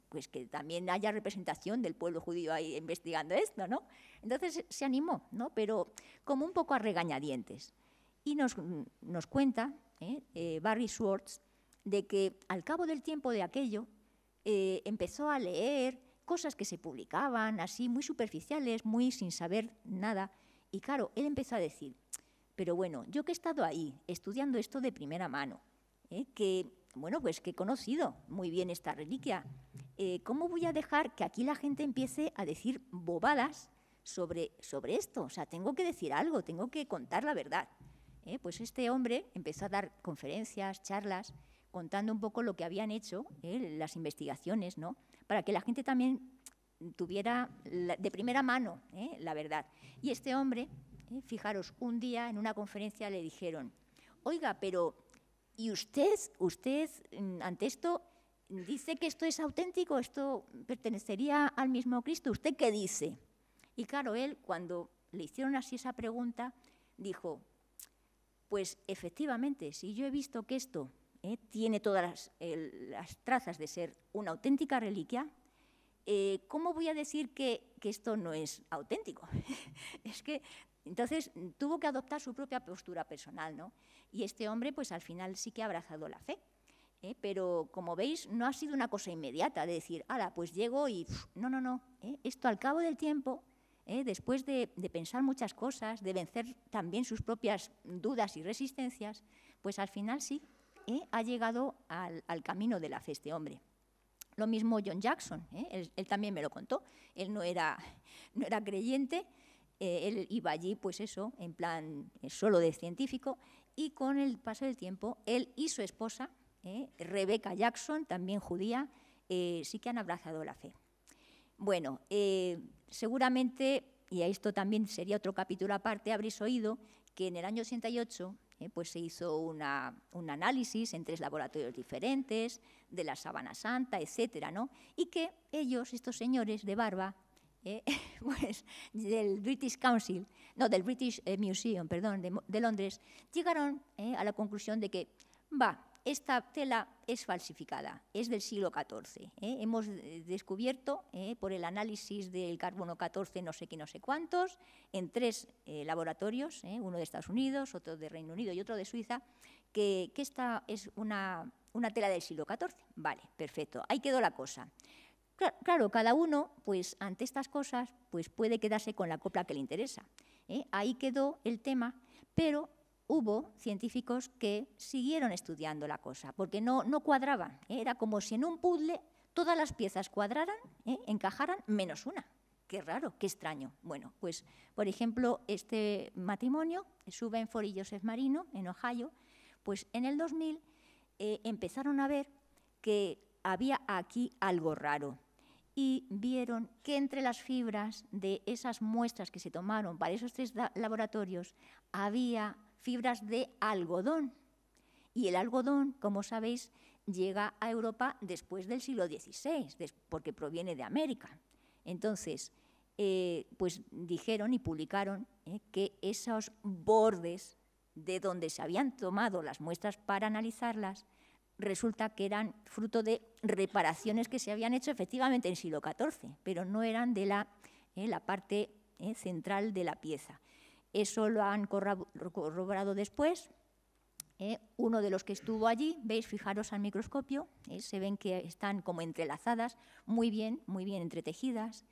pues que también haya representación del pueblo judío ahí investigando esto, ¿no? Entonces se animó, ¿no? Pero como un poco a regañadientes. Y nos cuenta Barry Schwartz de que al cabo del tiempo de aquello empezó a leer cosas que se publicaban así muy superficiales, muy sin saber nada. Y claro, él empezó a decir, pero bueno, yo que he estado ahí estudiando esto de primera mano, que bueno, pues que he conocido muy bien esta reliquia, ¿cómo voy a dejar que aquí la gente empiece a decir bobadas sobre esto? O sea, tengo que decir algo, tengo que contar la verdad. Pues este hombre empezó a dar conferencias, charlas, contando un poco lo que habían hecho, las investigaciones, ¿no? Para que la gente también tuviera de primera mano la verdad. Y este hombre, fijaros, un día en una conferencia le dijeron, oiga, pero ¿y usted ante esto dice que esto es auténtico, esto pertenecería al mismo Cristo? ¿Usted qué dice? Y claro, él, cuando le hicieron así esa pregunta, dijo, pues efectivamente, si yo he visto que esto tiene todas las trazas de ser una auténtica reliquia, ¿cómo voy a decir que esto no es auténtico? Es que, entonces, tuvo que adoptar su propia postura personal, ¿no? Y este hombre, pues al final sí que ha abrazado la fe. Pero, como veis, no ha sido una cosa inmediata de decir, ala, pues llego y… No. Esto al cabo del tiempo, después de pensar muchas cosas, de vencer también sus propias dudas y resistencias, pues al final sí, ha llegado al camino de la fe este hombre. Lo mismo John Jackson, él también me lo contó. Él no era creyente, él iba allí, pues eso, en plan solo de científico, y con el paso del tiempo, él y su esposa, Rebecca Jackson, también judía, sí que han abrazado la fe. Bueno, seguramente, y a esto también sería otro capítulo aparte, habréis oído que en el año 88 pues se hizo un análisis en 3 laboratorios diferentes de la Sábana Santa, etcétera, ¿no? Y que ellos, estos señores de barba, pues del British Council, no, del British Museum, perdón, de Londres, llegaron a la conclusión de que, esta tela es falsificada, es del siglo XIV. Hemos descubierto, por el análisis del carbono 14, no sé qué, no sé cuántos, en 3 laboratorios, uno de Estados Unidos, otro de Reino Unido y otro de Suiza, que esta es una tela del siglo XIV. Vale, perfecto, ahí quedó la cosa. Claro, cada uno, pues ante estas cosas, pues puede quedarse con la copla que le interesa. Ahí quedó el tema, pero hubo científicos que siguieron estudiando la cosa, porque no cuadraban. Era como si en un puzzle todas las piezas cuadraran, encajaran, menos una. Qué raro, qué extraño. Bueno, pues, por ejemplo, este matrimonio, Subenford y Joseph Marino, en Ohio, pues en el 2000 empezaron a ver que había aquí algo raro y vieron que entre las fibras de esas muestras que se tomaron para esos 3 laboratorios había fibras de algodón. Y el algodón, como sabéis, llega a Europa después del siglo XVI, porque proviene de América. Entonces, pues dijeron y publicaron que esos bordes de donde se habían tomado las muestras para analizarlas, resulta que eran fruto de reparaciones que se habían hecho efectivamente en el siglo XIV, pero no eran de la parte central de la pieza. Eso lo han corroborado después. Uno de los que estuvo allí, veis, fijaros al microscopio, se ven que están como entrelazadas, muy bien entretejidas.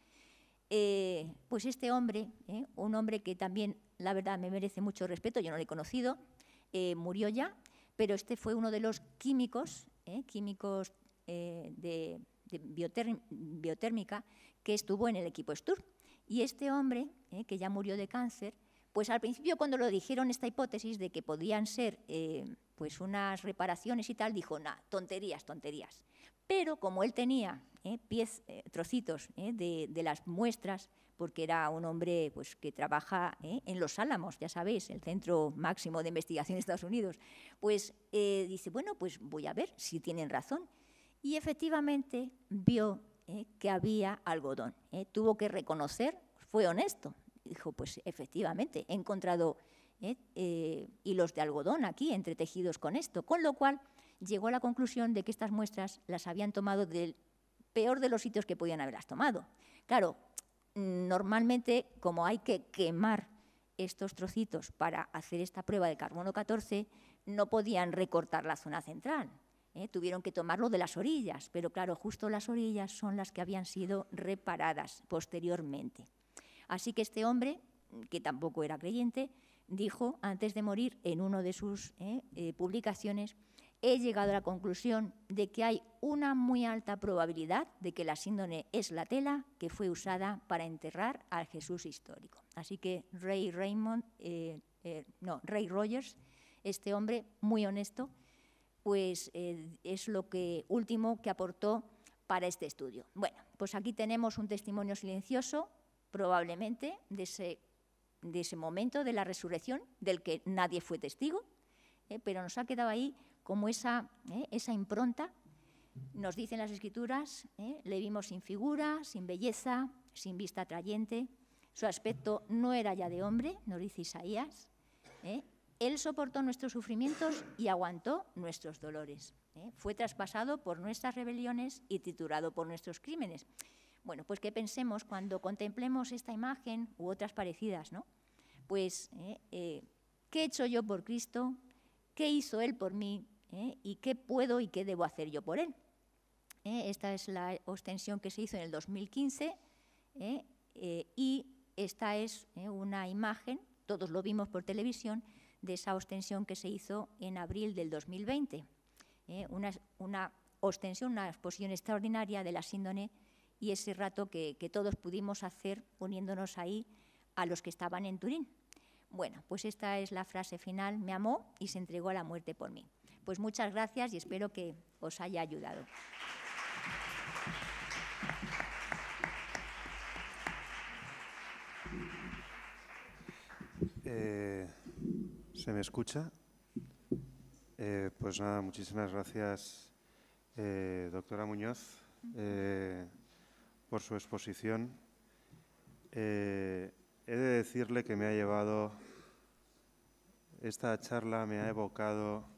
Pues este hombre, un hombre que también, la verdad, me merece mucho respeto, yo no lo he conocido, murió ya, pero este fue uno de los químicos de biotérmica que estuvo en el equipo Sturm. Y este hombre, que ya murió de cáncer, pues al principio cuando lo dijeron esta hipótesis de que podían ser pues unas reparaciones y tal, dijo, nah, tonterías, tonterías. Pero como él tenía trocitos de las muestras, porque era un hombre pues, que trabaja en Los Álamos, ya sabéis, el centro máximo de investigación de Estados Unidos, pues dice, bueno, pues voy a ver si tienen razón. Y efectivamente vio que había algodón. Tuvo que reconocer, fue honesto, dijo, pues efectivamente, he encontrado hilos de algodón aquí entretejidos con esto, con lo cual llegó a la conclusión de que estas muestras las habían tomado del peor de los sitios que podían haberlas tomado. Claro, normalmente, como hay que quemar estos trocitos para hacer esta prueba de carbono 14, no podían recortar la zona central. Tuvieron que tomarlo de las orillas, pero claro, justo las orillas son las que habían sido reparadas posteriormente. Así que este hombre, que tampoco era creyente, dijo antes de morir en una de sus publicaciones, he llegado a la conclusión de que hay una muy alta probabilidad de que la síndone es la tela que fue usada para enterrar al Jesús histórico. Así que Ray Rogers, este hombre muy honesto, pues es lo último que aportó para este estudio. Bueno, pues aquí tenemos un testimonio silencioso, probablemente, de ese momento de la resurrección, del que nadie fue testigo, pero nos ha quedado ahí como esa impronta. Nos dicen las Escrituras, le vimos sin figura, sin belleza, sin vista atrayente. Su aspecto no era ya de hombre, nos dice Isaías. Él soportó nuestros sufrimientos y aguantó nuestros dolores. Fue traspasado por nuestras rebeliones y triturado por nuestros crímenes. Bueno, pues que pensemos cuando contemplemos esta imagen u otras parecidas, ¿no? Pues, ¿qué he hecho yo por Cristo? ¿Qué hizo Él por mí? ¿Y qué puedo y qué debo hacer yo por Él? Esta es la ostensión que se hizo en el 2015 y esta es una imagen, todos lo vimos por televisión, de esa ostensión que se hizo en abril del 2020. Una ostensión, una exposición extraordinaria de la síndone y ese rato que todos pudimos hacer uniéndonos ahí a los que estaban en Turín. Bueno, pues esta es la frase final, me amó y se entregó a la muerte por mí. Pues muchas gracias y espero que os haya ayudado. ¿Se me escucha? Pues nada, muchísimas gracias, doctora Muñoz, por su exposición. He de decirle que me ha llevado, esta charla me ha evocado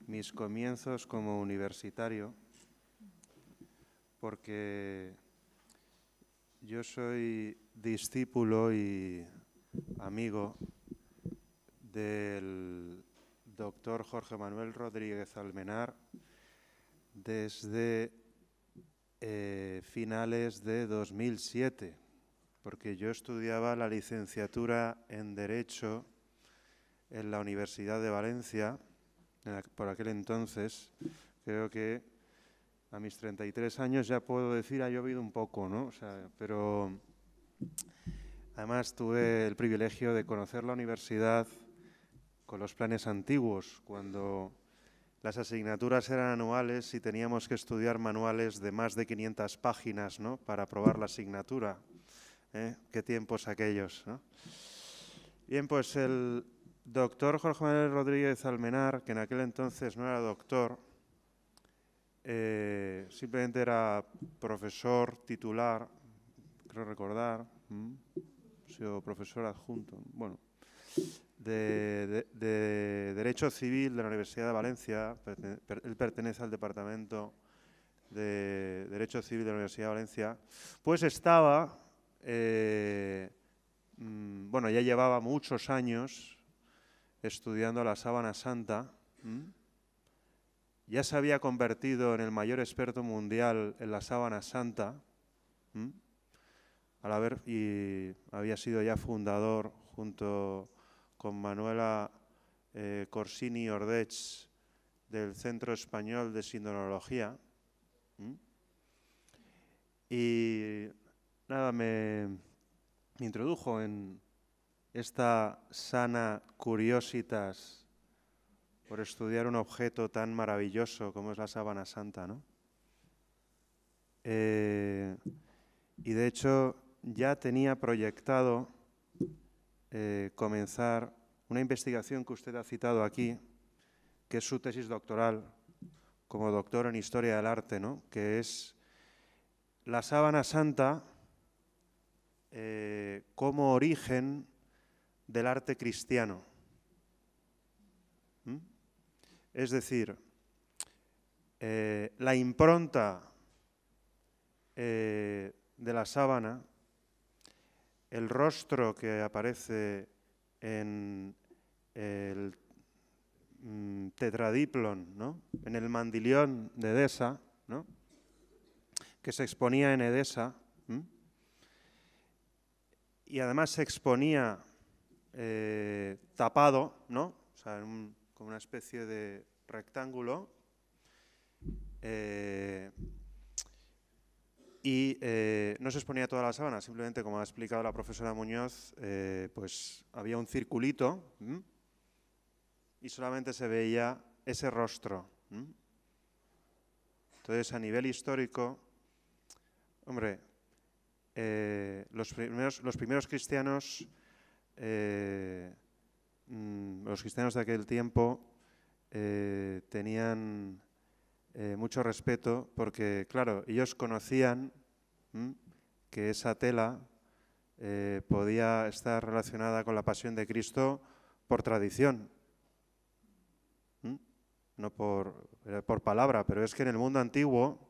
mis comienzos como universitario, porque yo soy discípulo y amigo del doctor Jorge Manuel Rodríguez Almenar desde finales de 2007, porque yo estudiaba la licenciatura en Derecho en la Universidad de Valencia, por aquel entonces. Creo que a mis 33 años ya puedo decir, ha llovido un poco, ¿no? O sea, pero además tuve el privilegio de conocer la universidad con los planes antiguos, cuando las asignaturas eran anuales y teníamos que estudiar manuales de más de 500 páginas, ¿no?, para aprobar la asignatura. Qué tiempos aquellos, ¿no? Bien, pues el doctor Jorge Manuel Rodríguez Almenar, que en aquel entonces no era doctor, simplemente era profesor titular, creo recordar, ha sido profesor adjunto, bueno, de Derecho Civil de la Universidad de Valencia. Él pertenece al Departamento de Derecho Civil de la Universidad de Valencia. Pues estaba, bueno, ya llevaba muchos años estudiando la Sábana Santa. Ya se había convertido en el mayor experto mundial en la Sábana Santa, y había sido ya fundador, junto con Manuela Corsini Ordech, del Centro Español de Sindonología. Y nada, me introdujo en esta sana curiositas por estudiar un objeto tan maravilloso como es la sábana santa, ¿no? Y de hecho ya tenía proyectado comenzar una investigación que usted ha citado aquí, que es su tesis doctoral como doctor en Historia del Arte, ¿no? Que es la sábana santa como origen del arte cristiano. ¿Mm? Es decir, la impronta de la sábana, el rostro que aparece en el tetradiplon, ¿no? En el mandilión de Edesa, ¿no? Que se exponía en Edesa, y además se exponía tapado, ¿no? O sea, como una especie de rectángulo, y no se exponía toda la sábana, simplemente, como ha explicado la profesora Muñoz, pues había un circulito y solamente se veía ese rostro. Entonces, a nivel histórico, hombre, los primeros cristianos, los cristianos de aquel tiempo, tenían mucho respeto porque, claro, ellos conocían que esa tela podía estar relacionada con la pasión de Cristo por tradición, no por palabra, pero es que en el mundo antiguo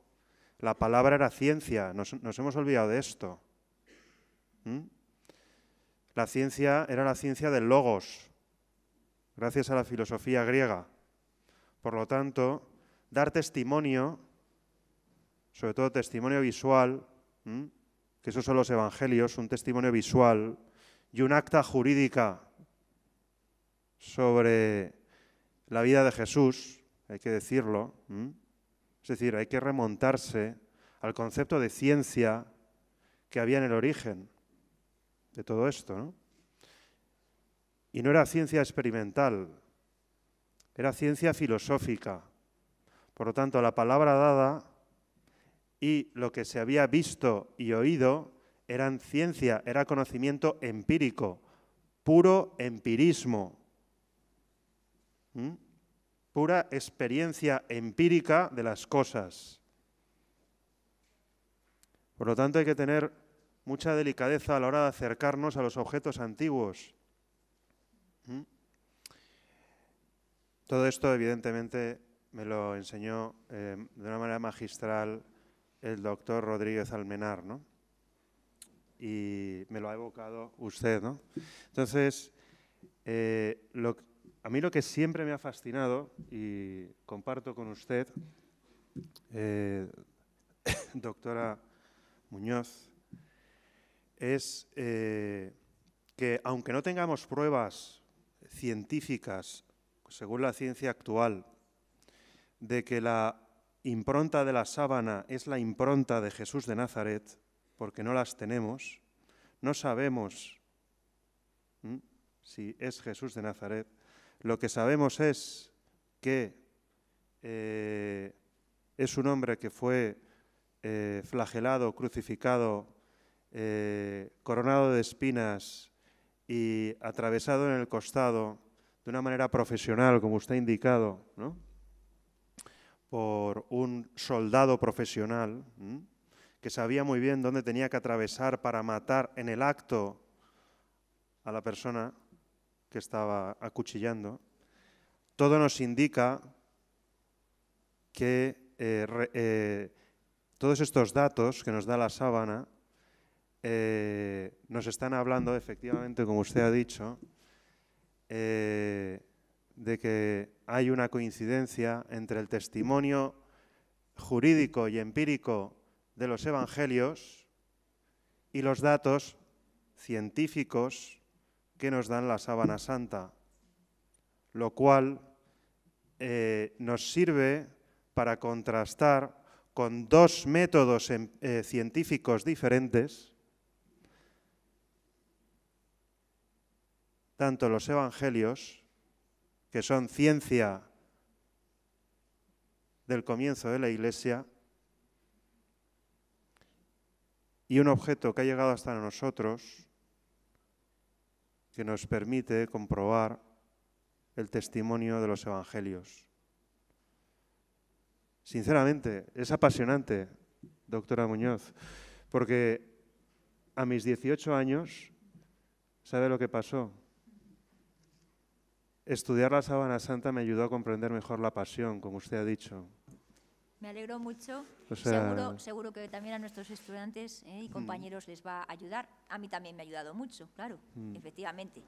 la palabra era ciencia, nos hemos olvidado de esto. La ciencia era la ciencia del logos, gracias a la filosofía griega. Por lo tanto, dar testimonio, sobre todo testimonio visual, que esos son los evangelios, un testimonio visual y un acta jurídica sobre la vida de Jesús, hay que decirlo, es decir, hay que remontarse al concepto de ciencia que había en el origen de todo esto, ¿no? Y no era ciencia experimental, era ciencia filosófica. Por lo tanto, la palabra dada y lo que se había visto y oído eran ciencia, era conocimiento empírico, puro empirismo, pura experiencia empírica de las cosas. Por lo tanto, hay que tener mucha delicadeza a la hora de acercarnos a los objetos antiguos. Todo esto, evidentemente, me lo enseñó de una manera magistral el doctor Rodríguez Almenar, ¿no? Y me lo ha evocado usted, ¿no? Entonces, a mí lo que siempre me ha fascinado, y comparto con usted, doctora Muñoz, es que aunque no tengamos pruebas científicas, según la ciencia actual, de que la impronta de la sábana es la impronta de Jesús de Nazaret, porque no las tenemos, no sabemos si es Jesús de Nazaret. Lo que sabemos es que es un hombre que fue flagelado, crucificado, coronado de espinas y atravesado en el costado de una manera profesional, como usted ha indicado, ¿no? Por un soldado profesional que sabía muy bien dónde tenía que atravesar para matar en el acto a la persona que estaba acuchillando. Todo nos indica que todos estos datos que nos da la sábana nos están hablando, efectivamente, como usted ha dicho, de que hay una coincidencia entre el testimonio jurídico y empírico de los evangelios y los datos científicos que nos dan la sábana santa, lo cual nos sirve para contrastar con dos métodos científicos diferentes, tanto los evangelios, que son ciencia del comienzo de la Iglesia y un objeto que ha llegado hasta nosotros que nos permite comprobar el testimonio de los evangelios. Sinceramente, es apasionante, doctora Muñoz, porque a mis 18 años, ¿sabe lo que pasó? Estudiar la Sábana Santa me ayudó a comprender mejor la pasión, como usted ha dicho. Me alegro mucho. O sea, Seguro que también a nuestros estudiantes y compañeros les va a ayudar. A mí también me ha ayudado mucho, claro, efectivamente.